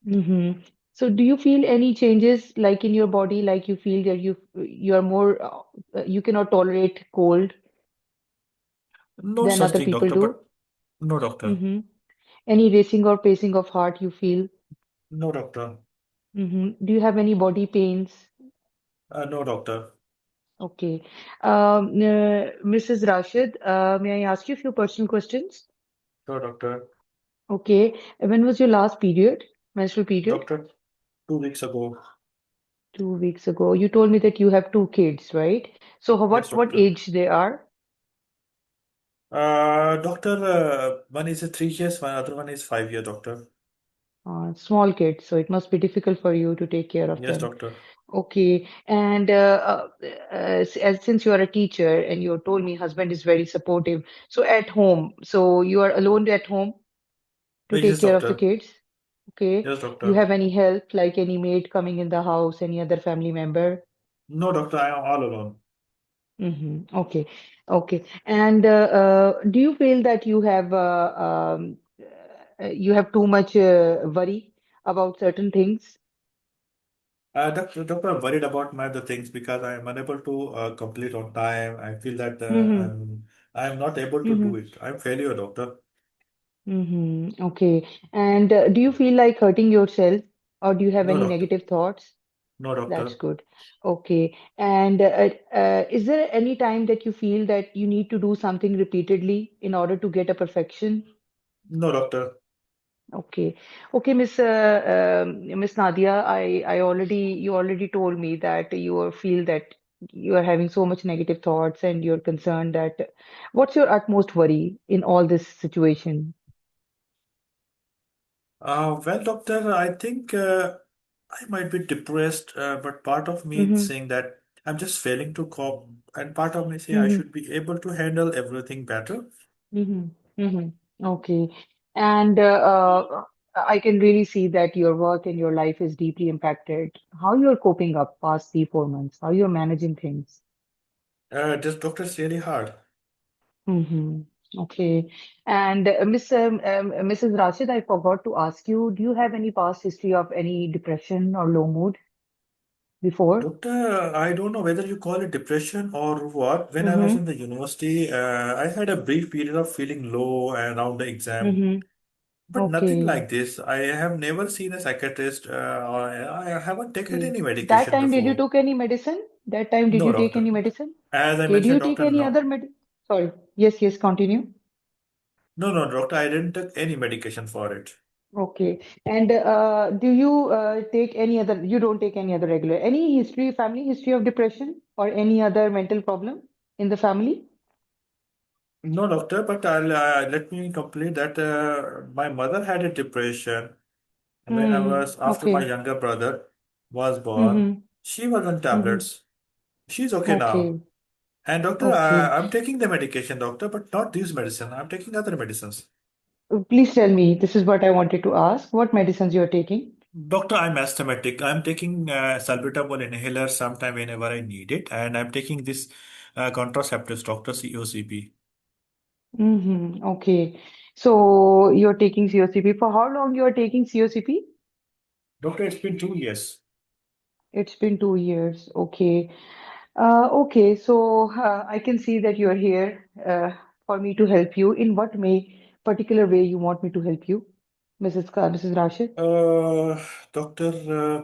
E: Mm-hmm. So, do you feel any changes like in your body, like you feel that you are more you cannot tolerate cold
A: No
E: than
A: such
E: other
A: thing,
E: people
A: doctor,
E: do?
A: but no, doctor.
E: Mm-hmm. Any racing or pacing of heart you feel?
A: No, doctor.
E: Mm-hmm. Do you have any body pains?
A: No, doctor.
E: Okay. Mrs. Rashid, may I ask you a few personal questions?
A: No, doctor.
E: Okay. When was your last period, menstrual period?
A: Doctor, 2 weeks ago.
E: 2 weeks ago. You told me that you have two kids, right? So
A: Yes,
E: what
A: doctor.
E: age they are?
A: Doctor, one is a 3 years, one other one is 5 year, doctor.
E: Small kids, so it must be difficult for you to take care of
A: Yes,
E: them.
A: doctor.
E: Okay. And since you are a teacher and you told me husband is very supportive, so at home, so you are alone at home to take
A: Yes,
E: care of the
A: doctor.
E: kids? Okay.
A: Yes,
E: You
A: doctor.
E: have any help, like any maid coming in the house, any other family member?
A: No, doctor, I am all alone.
E: Mm-hmm. Okay. Okay. And do you feel that you have too much worry about certain things?
A: Doctor, I'm worried about my other things because I am unable to complete on time. I feel that
E: Mm-hmm.
A: I am not able to do
E: Mm-hmm.
A: it. I'm failure, doctor.
E: Mm-hmm. Okay. And do you feel like hurting yourself, or do you have
A: No,
E: any
A: doctor.
E: negative thoughts?
A: No,
E: That's
A: doctor.
E: good. Okay. And is there any time that you feel that you need to do something repeatedly in order to get a perfection?
A: No, doctor.
E: Okay. Okay, Miss Nadia, you already told me that feel that you are having so much negative thoughts and you're concerned that what's your utmost worry in all this situation?
A: Well, doctor, I think I might be depressed, but part of me is
E: Mm-hmm.
A: saying that I'm just failing to cope, and part of me say I
E: Mm-hmm.
A: should be able to handle everything better.
E: Mm-hmm. Mm-hmm. Okay. And I can really see that your work and your life is deeply impacted. How you're coping up past 3, 4 months, how you're managing things.
A: This doctor is really hard.
E: Mm-hmm. Okay. And Mrs. Rashid, I forgot to ask you, do you have any past history of any depression or low mood before?
A: Doctor, I don't know whether you call it depression or what. When I was in
E: Mm-hmm.
A: the university, I had a brief period of feeling low around the exam,
E: Mm-hmm.
A: but nothing
E: Okay.
A: like this. I have never seen a psychiatrist, or I haven't taken
E: Okay.
A: any
E: That
A: medication
E: time, did you
A: before.
E: took any medicine? That time, did
A: No,
E: you take
A: doctor.
E: any medicine?
A: As I
E: Okay. Do
A: mentioned,
E: you take
A: doctor,
E: any
A: no.
E: other Sorry. Yes, yes, continue.
A: No, no, doctor, I didn't take any medication for it.
E: Okay. And do you you don't take any other regular, any family history of depression or any other mental problem in the family?
A: No, doctor, but let me complete that. My mother had a depression when I
E: Hmm.
A: was after my
E: Okay.
A: younger brother was born.
E: Mm-hmm.
A: She was on
E: Mm-hmm.
A: tablets. She's okay now.
E: Okay.
A: And doctor,
E: Okay.
A: I'm taking the medication, doctor, but not this medicine. I'm taking other medicines.
E: Please tell me, this is what I wanted to ask. What medicines you're taking?
A: Doctor, I'm asthmatic. I'm taking salbutamol inhaler sometime whenever I need it, and I'm taking this contraceptives, Doctor, COCP.
E: Okay. So you're taking COCP. For how long you are taking COCP?
A: Doctor, it's been 2 years.
E: It's been 2 years. Okay. Okay. So I can see that you're here for me to help you. In what particular way you want me to help you, Mrs. Rashid?
A: Uh, Doctor,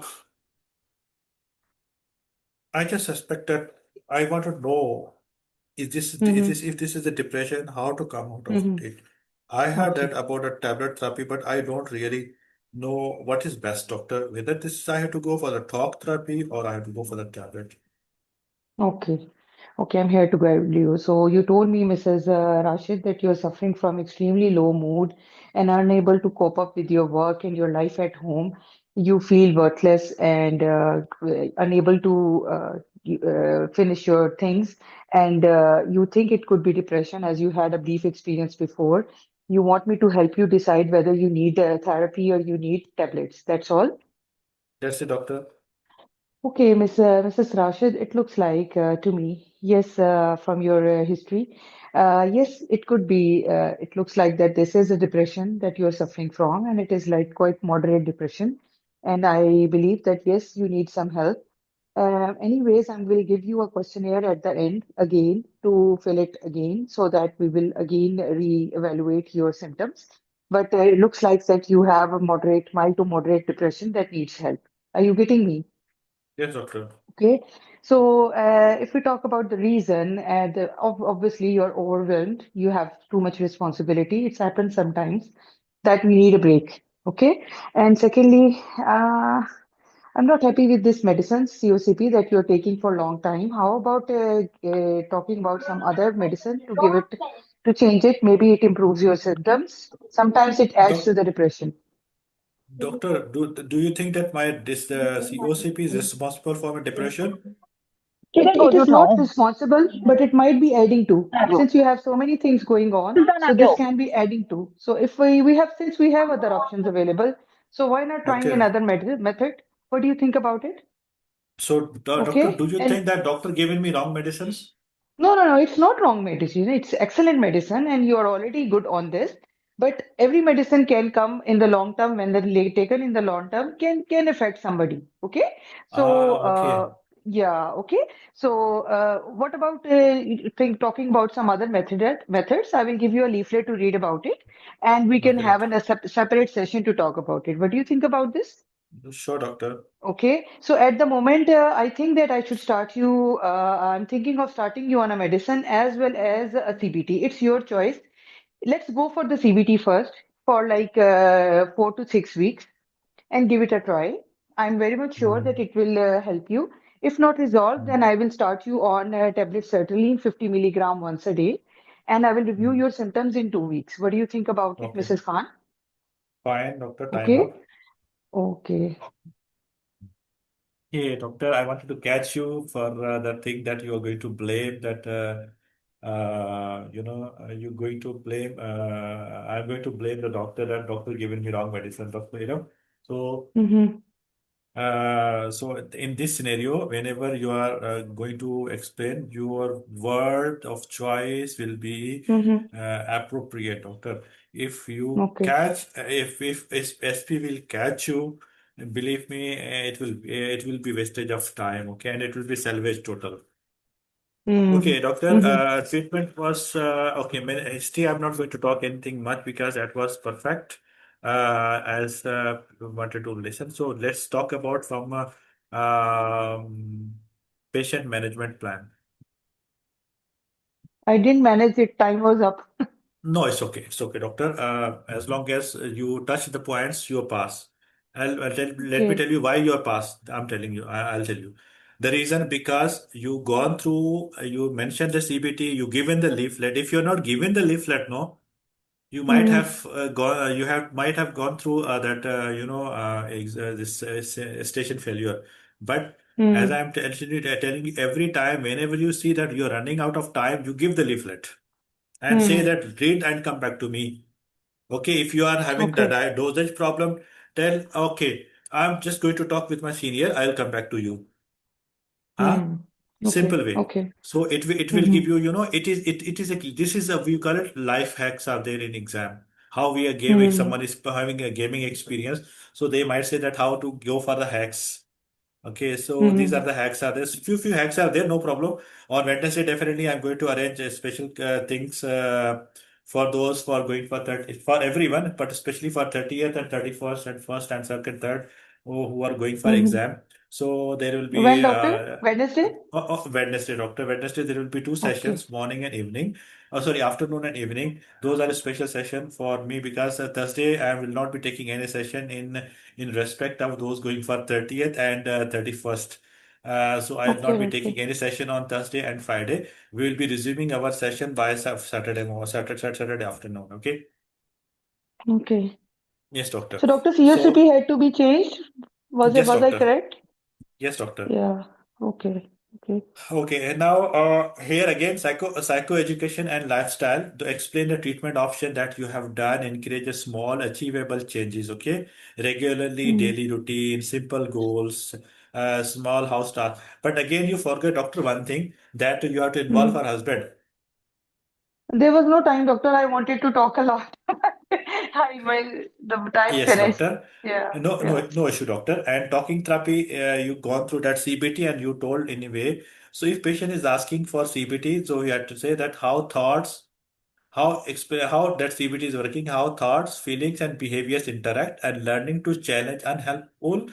A: I just suspect that I want to know
E: Mm-hmm.
A: if this is a depression, how to come out of
E: Mm-hmm.
A: it. I heard that
E: Okay.
A: about a tablet therapy, but I don't really know what is best, doctor. Whether this I have to go for the talk therapy or I have to go for the tablet.
E: Okay. Okay, I'm here to guide you. So you told me, Mrs. Rashid, that you're suffering from extremely low mood and unable to cope up with your work and your life at home. You feel worthless and unable to finish your things, and you think it could be depression as you had a brief experience before. You want me to help you decide whether you need therapy or you need tablets. That's all?
A: That's it, doctor.
E: Okay, Mrs. Rashid, it looks like to me, yes, from your history, yes, it could be. It looks like that this is a depression that you are suffering from, and it is like quite moderate depression. And I believe that yes, you need some help. Anyways, I will give you a questionnaire at the end again to fill it again, so that we will again re-evaluate your symptoms. But it looks like that you have a moderate, mild to moderate depression that needs help. Are you getting me?
A: Yes, doctor.
E: Okay, so if we talk about the reason, obviously you're overwhelmed, you have too much responsibility. It's happened sometimes that we need a break. Okay, and secondly, I'm not happy with this medicine, COCP, that you're taking for a long time. How about talking about some other medicine to give it, to change it? Maybe it improves your symptoms. Sometimes it adds to
A: Doc,
E: the depression.
A: doctor, do you think that my this COCP is responsible for my depression?
E: It is not responsible, but it might be adding to. Since you have so many things going on, so this can be adding to. So if we have, since we have other options available, so why not trying
A: Okay.
E: another method? What do you think about it?
A: So, doctor,
E: Okay,
A: do you
E: and
A: think that doctor giving me wrong medicines?
E: no, no, no, it's not wrong medicine. It's excellent medicine, and you are already good on this. But every medicine can come in the long term when taken in the long term can affect somebody. Okay, so
A: Ah, okay.
E: yeah, okay. So what about talking about some other methods? I will give you a leaflet to read about it, and we can
A: Okay,
E: have
A: doctor.
E: a separate session to talk about it. What do you think about this?
A: Sure, doctor.
E: Okay, so at the moment, I think that I should start you. I'm thinking of starting you on a medicine as well as a CBT. It's your choice. Let's go for the CBT first for like 4 to 6 weeks and give it a try. I'm very much sure that
A: Mm,
E: it will help you. If not resolved, then
A: mm,
E: I will start you on tablet sertraline 50 milligram once a day, and I will review
A: mm.
E: your symptoms in 2 weeks. What do you think about it,
A: Okay.
E: Mrs. Khan?
A: Fine, doctor. Time
E: Okay,
A: up.
E: okay.
A: Hey, doctor, I wanted to catch you for the thing that you are going to blame that you're going to blame I'm going to blame the doctor that doctor given me wrong medicine, doctor, So
E: Mm-hmm,
A: so in this scenario, whenever you are going to explain, your word of choice will be
E: mm-hmm.
A: appropriate, doctor. If you
E: Okay.
A: catch, if SP will catch you, believe me, it will be wastage of time, okay, and it will be salvage total.
E: Mm-hmm.
A: Okay, doctor.
E: Mm-hmm.
A: Treatment was okay. History, I'm not going to talk anything much because that was perfect. As wanted to listen. So let's talk about from patient management plan.
E: I didn't manage it. Time was up.
A: No, it's okay. It's okay, doctor. As long as you touch the points, you pass. Let me
E: Okay.
A: tell you why you're pass. I'm telling you. I'll tell you. The reason because you gone through, you mentioned the CBT, you given the leaflet. If you're not given the leaflet, no, you might
E: Mm-hmm.
A: have gone. You have might have gone through that. This station failure. But as
E: Mm-hmm.
A: I'm telling you every time, whenever you see that you're running out of time, you give the leaflet and say
E: Mm-hmm.
A: that read and come back to me. Okay, if you are having the
E: Okay.
A: dosage problem, tell okay. I'm just going to talk with my senior. I'll come back to you. Huh?
E: Hmm. Okay.
A: Simple way.
E: Okay.
A: So it will
E: Mm-hmm.
A: give you, it is a, this is a, we call it life hacks are there in exam. How we are giving,
E: Hmm.
A: someone is having a gaming experience, so they might say that how to go for the hacks. Okay, so these are
E: Hmm.
A: the hacks are there. Few hacks are there, no problem. On Wednesday, definitely I'm going to arrange a special things for those for going for 30, for everyone, but especially for 30th and 31st and first and second, third who are going for
E: Mm-hmm.
A: exam. So there will
E: When,
A: be
E: doctor? Wednesday?
A: Wednesday, doctor. Wednesday, there will be two
E: Okay.
A: sessions, morning and evening. Oh, sorry, afternoon and evening. Those are a special session for me because Thursday I will not be taking any session in respect of those going for 30th and 31st. So I will not
E: Okay.
A: be
E: Okay.
A: taking any session on Thursday and Friday. We will be resuming our session by Saturday afternoon. Okay.
E: Okay.
A: Yes, doctor.
E: So, doctor, CSCP
A: So
E: had to be changed.
A: yes,
E: Was I
A: doctor.
E: correct?
A: Yes, doctor.
E: Yeah. Okay. Okay.
A: Okay, and now here again, psychoeducation and lifestyle to explain the treatment option that you have done, encourages small, achievable changes. Okay, regularly,
E: Hmm.
A: daily routine, simple goals, small house tasks. But again, you forget, doctor, one thing that you have to involve
E: Hmm.
A: her husband.
E: There was no time, doctor. I wanted to talk a lot. The time
A: Yes,
E: finished.
A: doctor.
E: Yeah.
A: No,
E: Yeah.
A: no, no issue, doctor. And talking therapy, you gone through that CBT and you told anyway. So if patient is asking for CBT, so you have to say that how that CBT is working, how thoughts, feelings, and behaviors interact, and learning to challenge unhelpful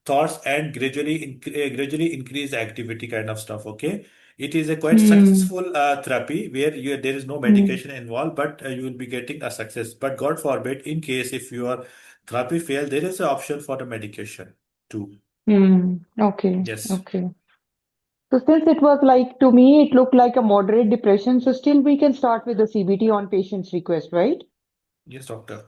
A: thoughts and gradually increase activity kind of stuff. Okay, it is a quite
E: Hmm.
A: successful therapy where there is no
E: Hmm.
A: medication involved, but you will be getting a success. But God forbid, in case if your therapy fail, there is an option for the medication too.
E: Hmm. Okay.
A: Yes,
E: Okay. So since it was like, to me, it looked like a moderate depression. So still we can start with the CBT on patient's request, right?
A: yes, doctor.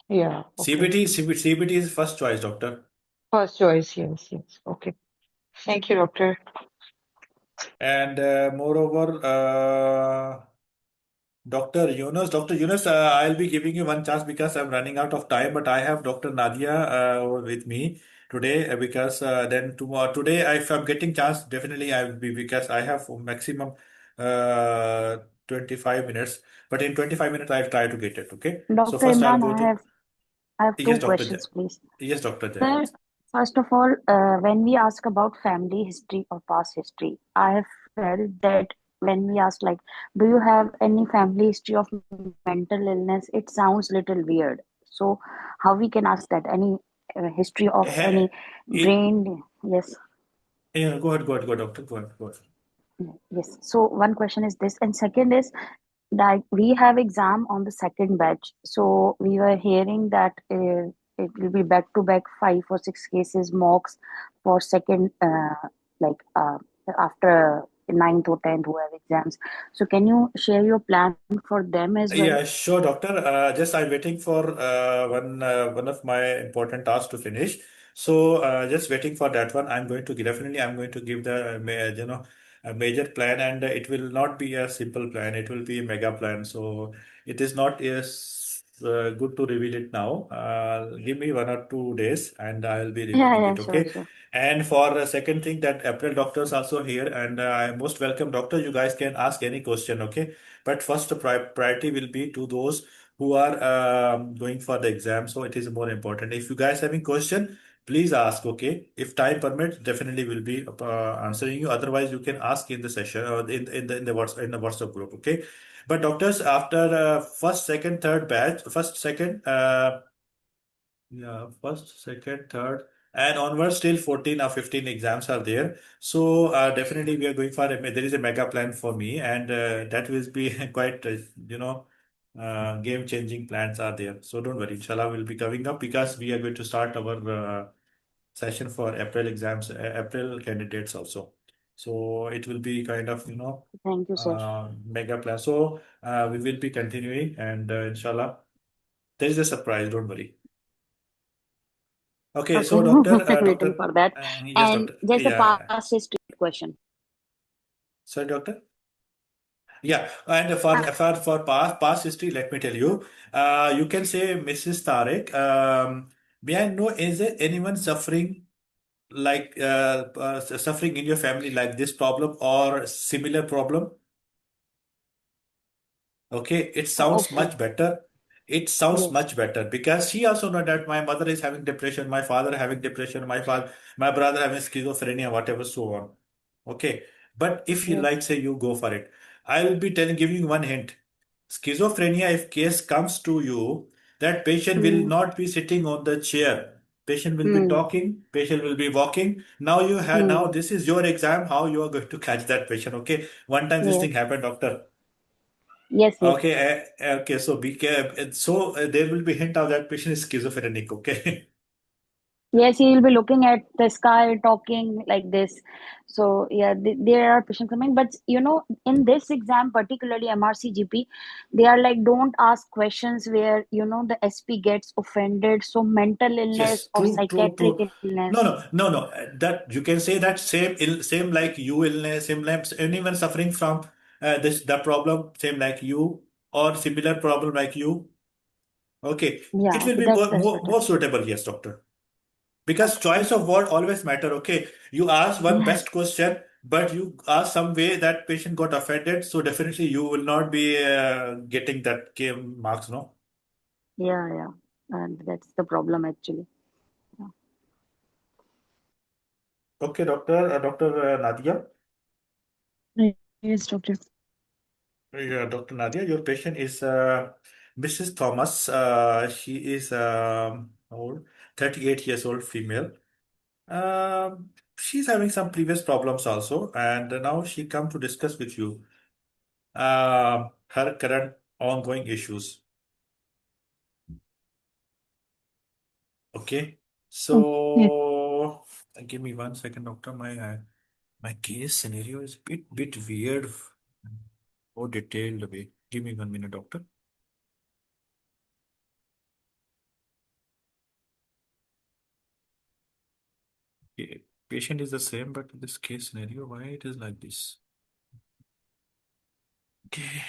E: Yeah. Okay.
A: CBT is first choice, doctor.
E: First choice. Yes. Yes. Okay. Thank you, doctor.
A: And moreover, Dr. Yunus, I'll be giving you one chance because I'm running out of time, but I have Dr. Nadia with me today because then tomorrow, today, if I'm getting chance, definitely I will be because I have maximum uh, 25 minutes, but in 25 minutes, I'll try to get it. Okay. So
B: Dr.
A: first I'll
B: Imran,
A: go to,
B: I have
A: yes,
B: two
A: Dr.
B: questions, please.
A: Yes, Dr. Jai.
B: Sir, first of all, when we ask about family history or past history, I have felt that when we ask like, do you have any family history of mental illness? It sounds little weird. So how we can ask that? Any history of
A: Eh,
B: any
A: eh,
B: brain? Yes.
A: yeah, go ahead, Doctor. Go ahead.
B: Yes. So one question is this, and second is that we have exam on the second batch. So we were hearing that it will be back to back 5 or 6 cases mocks for second, like after ninth or tenth who have exams. So can you share your plan for them as well?
A: Yeah, sure, doctor. Just I'm waiting for one of my important tasks to finish. So just waiting for that one. I'm going to give the a major plan, and it will not be a simple plan. It will be a mega plan. So it is not as good to reveal it now. Give me 1 or 2 days, and I'll be
B: Yeah,
A: revealing
B: yeah,
A: it.
B: sure,
A: Okay.
B: sure.
A: And for the second thing, that April doctors also here, and I most welcome doctor. You guys can ask any question. Okay, but first, the priority will be to those who are going for the exam. So it is more important. If you guys having question, please ask. Okay, if time permits, definitely will be answering you. Otherwise, you can ask in the session or in the WhatsApp group. Okay, but doctors, after first, second, third batch, first, second. Yeah, first, second, third, and onwards till 14 or 15 exams are there. So definitely we are going for there is a mega plan for me, and that will be quite you know game-changing plans are there. So don't worry, inshallah will be coming up because we are going to start our session for April exams, April candidates also. So it will be kind of
B: Thank you, sir.
A: mega plan. So we will be continuing, and inshallah there is a surprise. Don't worry. Okay,
B: Okay,
A: so doctor,
B: waiting for that.
A: yes,
B: And
A: doctor,
B: just a
A: yeah,
B: past history question.
A: sorry, doctor, yeah, and for past history, let me tell you, you can say Mrs. Tarek. May I know, is there anyone suffering suffering in your family like this problem or similar problem? Okay, it sounds
B: Okay.
A: much better. It sounds
B: Yes.
A: much better because she also know that my mother is having depression, my father having depression, my brother having schizophrenia, whatever, so on. Okay, but if you
B: Yes.
A: like, say you go for it, I will be giving you one hint. Schizophrenia, if case comes to you, that patient will
B: Hmm.
A: not be sitting on the chair. Patient will be
B: Hmm.
A: talking, patient will be walking. Now
B: Hmm.
A: this is your exam, how you are going to catch that patient. Okay, one time this
B: Yes.
A: thing happened, doctor.
B: Yes. Yes.
A: Okay, okay, so be careful. So there will be hint of that patient is schizophrenic. Okay.
B: Yes, he will be looking at the sky, talking like this. So yeah, there are patients coming, but in this exam, particularly MRCGP, they are like, don't ask questions where the SP gets offended. So mental illness
A: Yes,
B: or
A: true, true,
B: psychiatric
A: true. No,
B: illness.
A: no, no, no. That you can say that same like you illness, same like anyone suffering from this the problem, same like you or similar problem like you. Okay,
B: Yeah,
A: it will
B: okay,
A: be
B: that's better.
A: more suitable, yes, doctor. Because
B: Okay.
A: choice of word always matter. Okay, you ask one
B: Yes.
A: best question, but you ask some way that patient got offended, so definitely you will not be getting that game marks. No.
B: Yeah, yeah. And that's the problem actually. Yeah.
A: Okay, doctor, Doctor Nadia.
C: Yes, doctor.
A: Yeah, Dr. Nadia, your patient is Mrs. Thomas. She is old, 38 years old female. She's having some previous problems also, and now she come to discuss with you her current ongoing issues. Okay,
C: Oh, yes.
A: so give me 1 second, doctor. My case scenario is bit weird or detailed way. Give me 1 minute, doctor. Okay. Patient is the same, but this case scenario, why it is like this? Okay,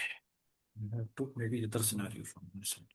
A: I have to maybe other scenario from this one.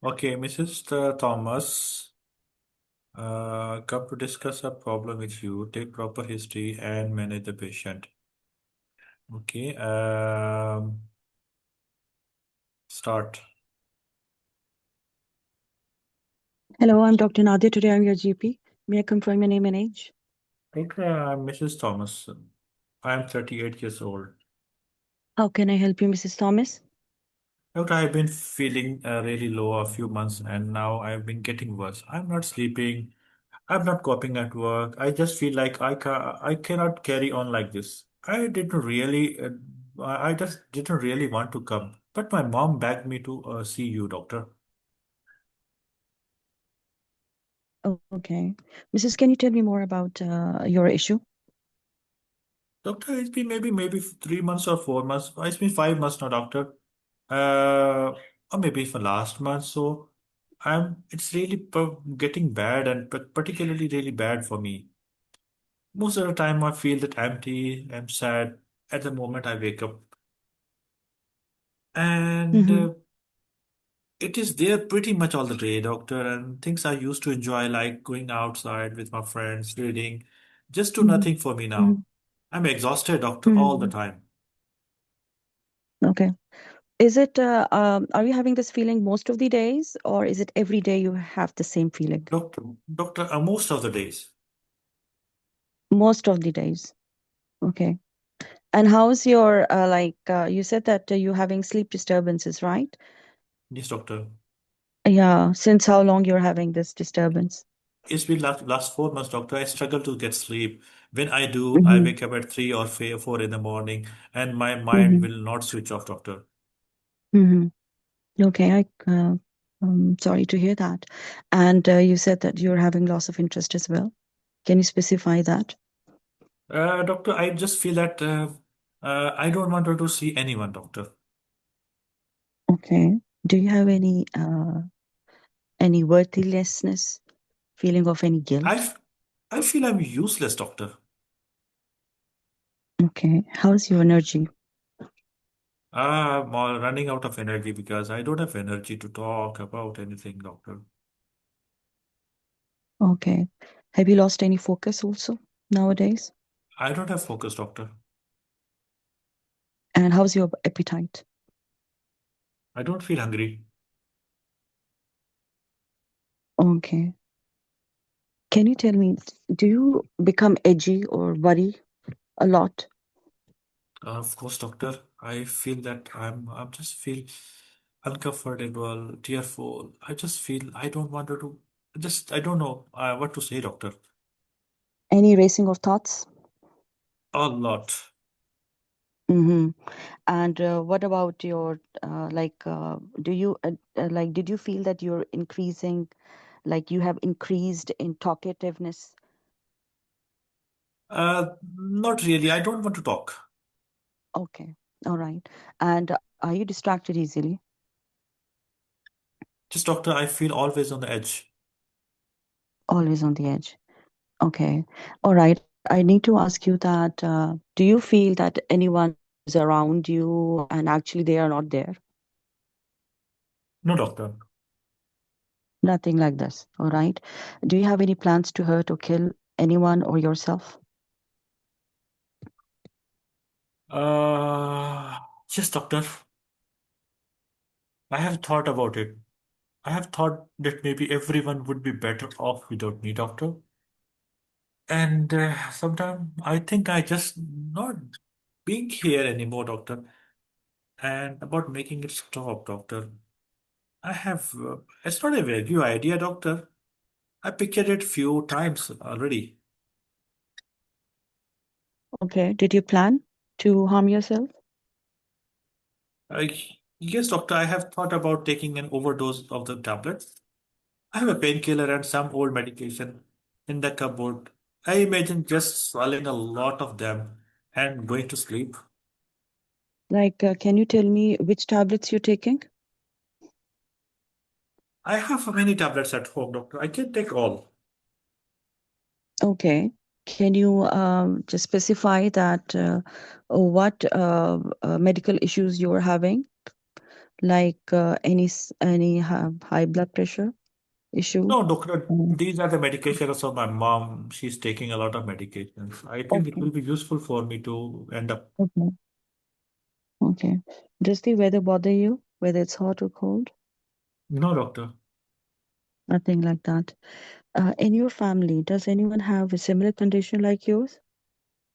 A: Okay, Mrs. Thomas, come to discuss a problem with you. Take proper history and manage the patient. Okay, start.
F: Hello, I'm Dr. Nadia. Today I'm your GP. May I confirm your name and age?
A: Doctor, I'm Mrs. Thomas. I'm 38 years old.
F: How can I help you, Mrs. Thomas?
A: Doctor, I've been feeling really low a few months and now I've been getting worse. I'm not sleeping. I'm not coping at work. I just feel like I cannot carry on like this. I just didn't really want to come. But my mom begged me to see you, doctor.
F: Oh, okay. Mrs., can you tell me more about your issue?
A: Doctor, it's been maybe 3 months or 4 months. It's been 5 months now, doctor. Or maybe for last month. So it's really getting bad and particularly really bad for me. Most of the time, I feel that empty, I'm sad at the moment I wake up. And
F: Mm-hmm.
A: it is there pretty much all the day, doctor. And things I used to enjoy, like going outside with my friends, reading, just do
F: Mm-hmm.
A: nothing for me
F: Mm-hmm.
A: now. I'm exhausted, doctor, all the
F: Mm-hmm.
A: time.
F: Okay. Are you having this feeling most of the days, or is it every day you have the same feeling?
A: Doctor, most of the days.
F: Most of the days. Okay. And how's your, you said that you're having sleep disturbances, right?
A: Yes, doctor.
F: Yeah, since how long you're having this disturbance?
A: It's been last 4 months, doctor. I struggle to get sleep. When I do, I
F: Mm-hmm.
A: wake up at 3 or 4 in the morning, and my mind
F: Mm-hmm.
A: will not switch off, doctor.
F: Mm-hmm. Okay, I'm sorry to hear that. And you said that you're having loss of interest as well. Can you specify that?
A: Doctor, I just feel that I don't want her to see anyone, doctor.
F: Okay. Do you have any worthlessness, feeling of any
A: I,
F: guilt?
A: f- I feel I'm useless, doctor.
F: Okay. How's your energy?
A: I'm all running out of energy because I don't have energy to talk about anything, doctor.
F: Okay. Have you lost any focus also nowadays?
A: I don't have focus, doctor.
F: And how's your appetite?
A: I don't feel hungry.
F: Okay. Can you tell me, do you become edgy or worry a lot?
A: Of course, doctor. I feel that I'm just feel uncomfortable, tearful. I just feel I don't want to do. Just I don't know what to say, doctor.
F: Any racing of thoughts?
A: A lot.
F: Mm-hmm. And what about your do you like did you feel that you're increasing, like you have increased in talkativeness?
A: Not really. I don't want to talk.
F: Okay, all right. And are you distracted easily?
A: Just doctor, I feel always on the edge.
F: Always on the edge. Okay, all right. I need to ask you that do you feel that anyone is around you and actually they are not there?
A: No, doctor.
F: Nothing like this. All right. Do you have any plans to hurt or kill anyone or yourself?
A: Uh, yes, doctor. I have thought about it. I have thought that maybe everyone would be better off without me, doctor. And sometimes I think I just not being here anymore, doctor. And about making it stop, doctor. I have, it's not a very new idea, doctor. I pictured it few times already.
F: Okay. Did you plan to harm yourself?
A: I, yes, doctor, I have thought about taking an overdose of the tablets. I have a painkiller and some old medication in the cupboard. I imagine just swallowing a lot of them and going to sleep.
F: Like, can you tell me which tablets you're taking?
A: I have many tablets at home, doctor. I can take all.
F: Okay. Can you just specify that what medical issues you're having? Like any high blood pressure issue?
A: No, doctor,
F: Mm.
A: these are the medications of my mom. She's taking a lot of medications. I think it
F: Okay.
A: will be useful for me to end up.
F: Okay. Okay. Does the weather bother you, whether it's hot or cold?
A: No, doctor.
F: Nothing like that. In your family, does anyone have a similar condition like yours?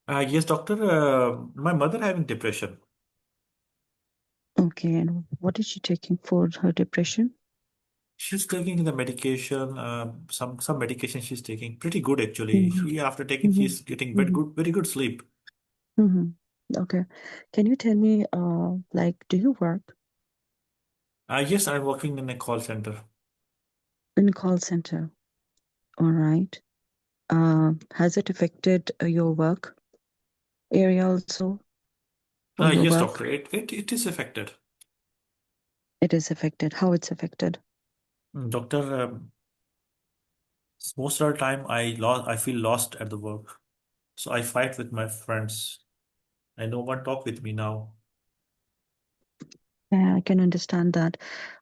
A: Yes, doctor. My mother having depression.
F: Okay, and what is she taking for her depression?
A: She's taking the medication. Some medication she's taking. Pretty good actually.
F: Mm-hmm.
A: She after taking,
F: Mm-hmm.
A: she's getting
F: Mm-hmm.
A: very good sleep.
F: Mm-hmm. Okay. Can you tell me, like, do you work
A: Yes, I'm working in a call center.
F: in a call center? All right. Has it affected your work area also, or your
A: Yes,
F: work?
A: doctor. It is affected.
F: It is affected. How it's affected?
A: Doctor, most of the time I feel lost at the work. So I fight with my friends. And no one talk with me now.
F: Yeah, I can understand that.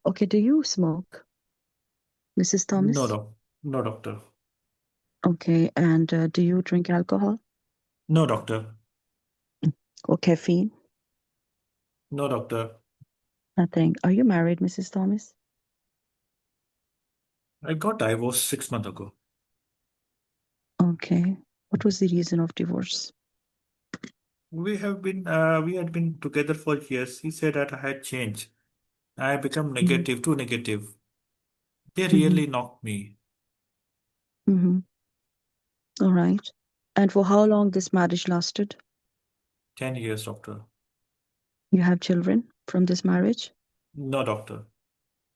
F: Okay, do you smoke, Mrs.
A: No,
F: Thomas?
A: no, doctor.
F: Okay, and do you drink alcohol
A: No, doctor.
F: or caffeine?
A: No, doctor.
F: Nothing. Are you married, Mrs. Thomas?
A: I got divorced 6 months ago.
F: Okay. What was the reason of divorce?
A: We had been together for years. He said that I had changed. I had become
F: Mhm.
A: negative, too negative. They
F: Mm-hmm.
A: really knocked me.
F: Mm-hmm. All right. And for how long this marriage lasted?
A: 10 years, doctor.
F: You have children from this marriage?
A: No, doctor.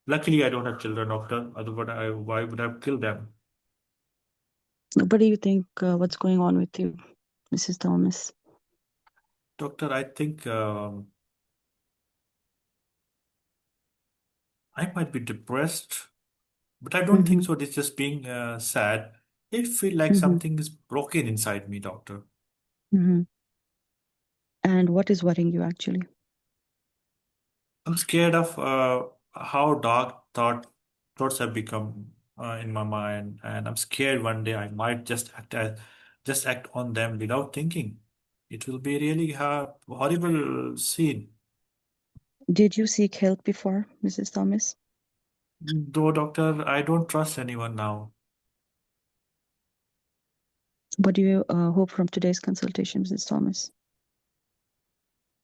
A: Luckily, I don't have children, doctor. Otherwise, why would I have killed them?
F: What do you think? What's going on with you, Mrs. Thomas?
A: Doctor, I think I might be depressed, but I don't think
F: Mm-hmm.
A: so. It's just being sad. It feel like
F: Mm-hmm.
A: something is broken inside me, doctor.
F: Mm-hmm. And what is worrying you actually?
A: I'm scared of how dark thoughts have become in my mind, and I'm scared one day I might just act on them without thinking. It will be really a horrible scene.
F: Did you seek help before, Mrs. Thomas?
A: Though, doctor, I don't trust anyone now.
F: What do you hope from today's consultation, Mrs. Thomas?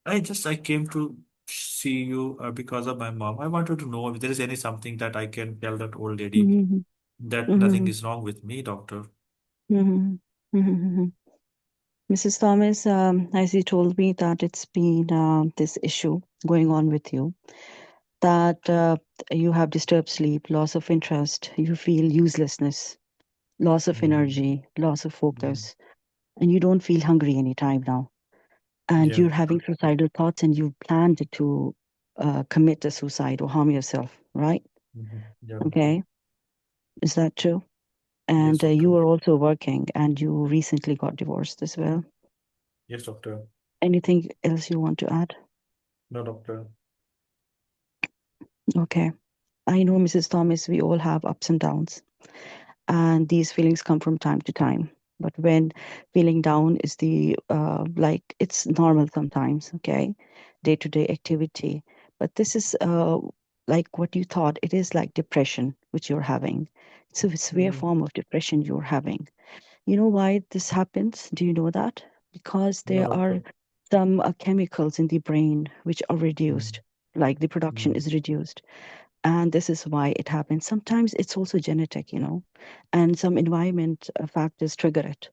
A: I came to see you because of my mom. I wanted to know if there is any something that I can tell that old lady
F: Mm-hmm.
A: that nothing
F: Mm-hmm.
A: is wrong with me, doctor.
F: Mm-hmm. Mm-hmm. Mrs. Thomas, as you told me that it's been this issue going on with you, that you have disturbed sleep, loss of interest, you feel uselessness, loss of
A: Mm,
F: energy, loss of
A: mm,
F: focus, and you don't feel hungry anytime now. And
A: yeah.
F: you're having suicidal thoughts and you planned to commit a suicide or harm yourself, right?
A: Yeah.
F: Okay. Is that true?
A: Yes,
F: And
A: doctor.
F: you are also working and you recently got divorced as well.
A: Yes, doctor.
F: Anything else you want to add?
A: No, doctor.
F: Okay. I know, Mrs. Thomas, we all have ups and downs, and these feelings come from time to time. But when feeling down is like it's normal sometimes, okay, day to day activity. But this is like what you thought. It is like depression, which you're having. It's a severe
A: Mm,
F: form of depression you're having. You know why this happens? Do you know that? Because
A: no,
F: there are
A: doctor.
F: some chemicals in the brain which are
A: Mm,
F: reduced, like the production
A: mm,
F: is reduced, and this is why it happens. Sometimes it's also genetic, and some environment factors trigger it.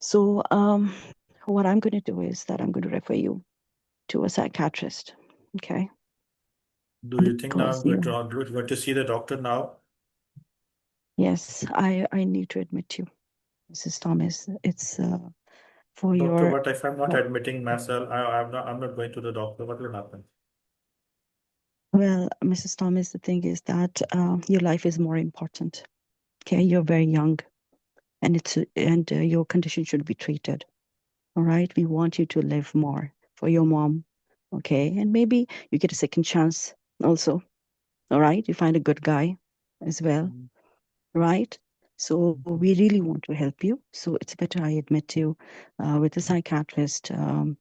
F: So what I'm going to do is that I'm going to refer you to a psychiatrist, okay?
A: do you think now
F: Because
A: I'm going to see the doctor now?
F: yes, I need to admit you, Mrs. Thomas. It's for
A: Doctor,
F: your
A: what if I'm not admitting myself? I'm not going to the doctor. What will happen?
F: well, Mrs. Thomas. The thing is that your life is more important. Okay, you're very young, and your condition should be treated. All right. We want you to live more for your mom. Okay. And maybe you get a second chance also. All right. You find a good guy as well.
A: Mm,
F: Right. So
A: mhm,
F: we really want to help you. So it's better I admit you with a psychiatrist, and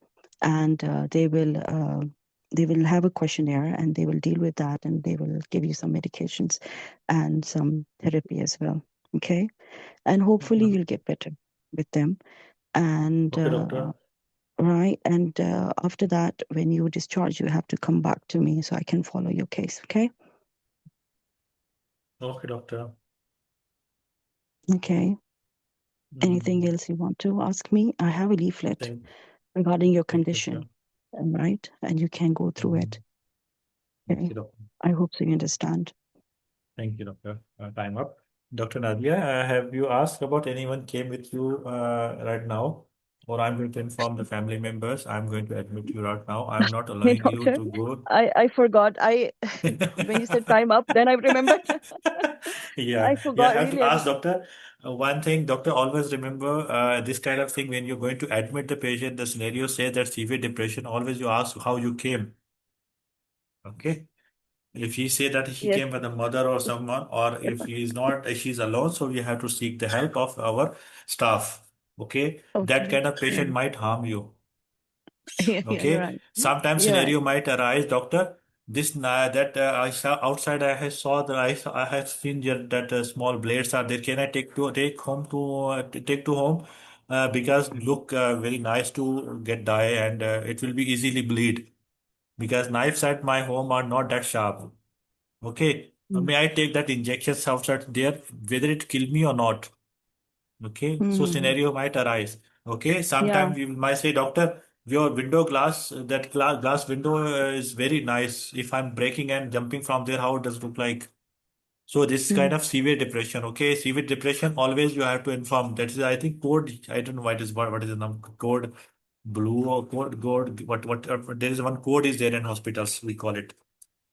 F: they will have a questionnaire and they will deal with that and they will give you some medications and some therapy as well. Okay. And hopefully
A: mhm.
F: you'll get better with them. And
A: Okay, doctor.
F: right. And after that, when you discharge, you have to come back to me so I can follow your case. Okay.
A: Okay, doctor.
F: Okay. Anything
A: Mm,
F: else you want to ask me? I have a leaflet
A: thank,
F: regarding your
A: thank you, doctor.
F: condition, right? And you can go through
A: Mm,
F: it.
A: thank
F: Okay.
A: you, doctor.
F: I hope so you understand.
A: Thank you, doctor. Time up. Dr. Nadia, have you asked about anyone came with you right now? Or I'm going to inform the family members. I'm going to admit you right now. I'm not
F: Hey,
A: allowing you
F: doctor,
A: to go.
F: I forgot. When you said time up, then I remembered.
A: Yeah,
F: I
A: yeah. I
F: forgot.
A: have to
F: Really, I
A: ask
F: forgot.
A: doctor one thing. Doctor, always remember this kind of thing when you're going to admit the patient. The scenario says that severe depression. Always you ask how you came. Okay. If he say that he
F: Yes.
A: came with a mother or someone, or if he is not, she's alone, so we have to seek the help of our staff. Okay, that
F: Okay.
A: kind of
F: Yeah.
A: patient might harm you.
F: Yeah, you're
A: Okay,
F: right.
A: sometimes
F: You're right.
A: scenario might arise, doctor. That I saw outside, saw that I have seen that small blades are there. Can I take home take to home? Because look very nice to get dye and it will be easily bleed because knives at my home are not that sharp. Okay. May I take that injections outside there, whether it kill me or not? Okay, so
F: Mm-hmm.
A: scenario might arise. Okay,
F: Yeah.
A: sometimes we might say, doctor, your window glass, that glass window is very nice. If I'm breaking and jumping from there, how it does look like? So this kind
F: Mm.
A: of severe depression. Okay, severe depression. Always you have to inform. That is, I think, code. I don't know what is the number code, blue or code. What? There is one code is there in hospitals. We call it.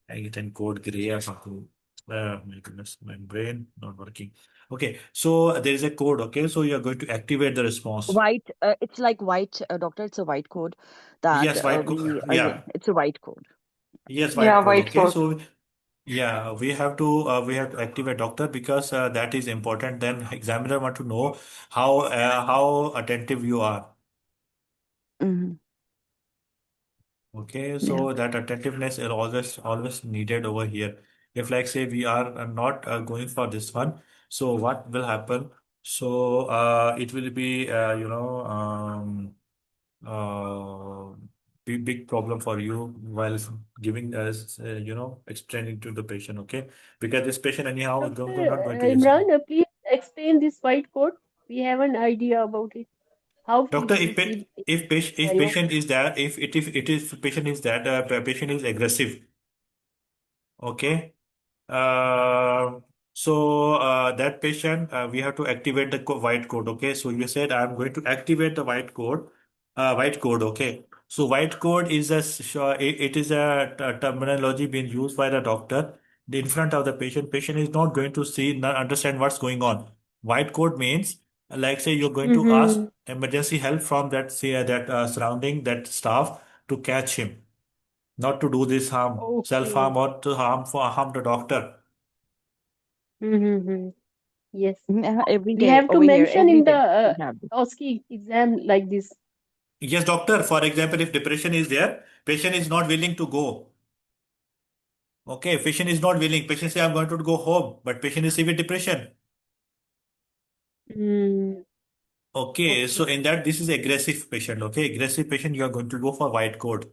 A: I think code gray or something. My goodness, my brain not working. Okay, so there is a code. Okay, so you are going to activate the response.
F: White, it's like white, doctor, it's a white code that
A: Yes, white code. Yeah,
F: it's a white code.
A: yes, white
E: Yeah,
A: code.
E: white
A: Okay,
E: coat.
A: so yeah, we have to activate doctor because that is important. Then examiner want to know how attentive you are.
F: Mm-hmm.
A: Okay,
F: Yeah.
A: so that attentiveness is always needed over here. If like say we are not going for this one, so what will happen? So it will be uh, big problem for you while giving us explaining to the patient. Okay, because this patient anyhow not
C: Dr.
A: going to listen.
C: Imran, please explain this white code. We have an idea about it. How
A: Doctor,
C: we will see this
A: if
C: scenario.
A: patient is there, if it is patient is that patient is aggressive. Okay. Uh, that patient, we have to activate the white code. Okay, so you said I'm going to activate the white code. White code. Okay, so white code is it is a terminology being used by the doctor in front of the patient. Patient is not going to see, not understand what's going on. White code means, like say you're going to ask
C: Mm-hmm.
A: emergency help from that say that surrounding that staff to catch him, not to do this harm, self
C: Okay.
A: harm or to harm the doctor.
C: Mm-hmm. Yes.
F: Every
C: We
F: day
C: have to
F: over here,
C: mention
F: every
C: in the
F: day we have this.
C: OSCE exam like this.
A: Yes, doctor. For example, if depression is there, patient is not willing to go. Okay, patient is not willing. Patient say, I'm going to go home, but patient is severe depression.
C: Mm,
A: Okay, so
C: okay.
A: in that, this is aggressive patient. Okay, aggressive patient, you are going to go for white code.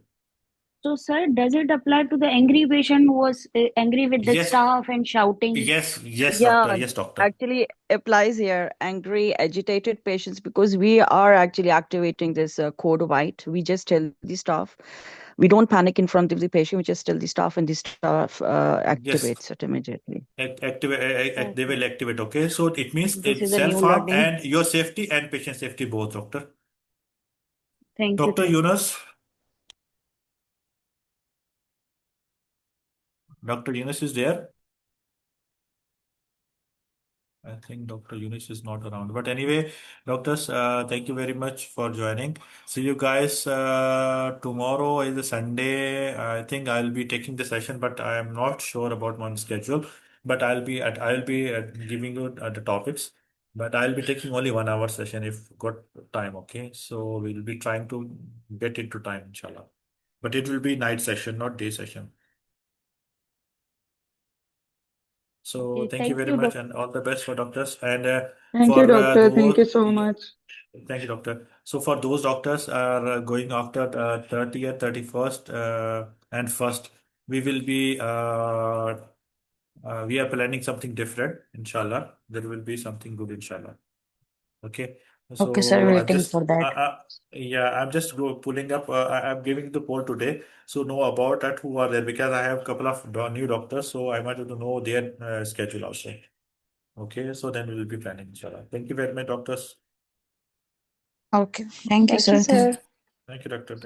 B: So, sir, does it apply to the angry patient who was angry with the
A: Yes,
B: staff and shouting?
A: yes, doctor.
F: Yeah,
A: Yes, doctor.
F: actually applies here. Angry, agitated patients, because we are actually activating this code white. We just tell the staff. We don't panic in front of the patient. We just tell the staff, and the staff
A: Yes,
F: activates it immediately.
A: they will
C: Okay.
A: activate. Okay, so it means
B: This
A: it's
B: is a new
A: self harm
B: learning.
A: and your safety and patient safety both, doctor.
B: Thank you,
A: Doctor
B: thank you.
A: Yunus, Doctor Yunus is there. I think Dr. Yunus is not around. But anyway, doctors, thank you very much for joining. See you guys tomorrow is a Sunday. I think I'll be taking the session, but I am not sure about my schedule. But I'll be giving you the topics. But I'll be taking only 1 hour session if got time. Okay, so we'll be trying to get into time, inshallah. But it will be night session, not day session. So
C: Okay.
A: thank you
C: Thank
A: very
C: you,
A: much
C: Doctor.
A: and all the best for doctors. And
E: Thank you,
A: for
E: doctor. Thank you
A: those,
E: so
A: yeah,
E: much.
A: thank you, doctor. So for those doctors are going after 30th, 31st, and 1st, we will be, we are planning something different, inshallah. There will be something good, inshallah. Okay.
B: Okay, sir,
A: So
B: waiting for that.
A: yeah, I'm just pulling up. I'm giving the poll today, so know about that who are there because I have a couple of new doctors, so I wanted to know their schedule also. Okay, so then we will be planning, inshallah. Thank you very much, doctors.
B: Okay. Thank you,
C: Thank you,
B: sir.
C: sir.
A: Thank you, doctor.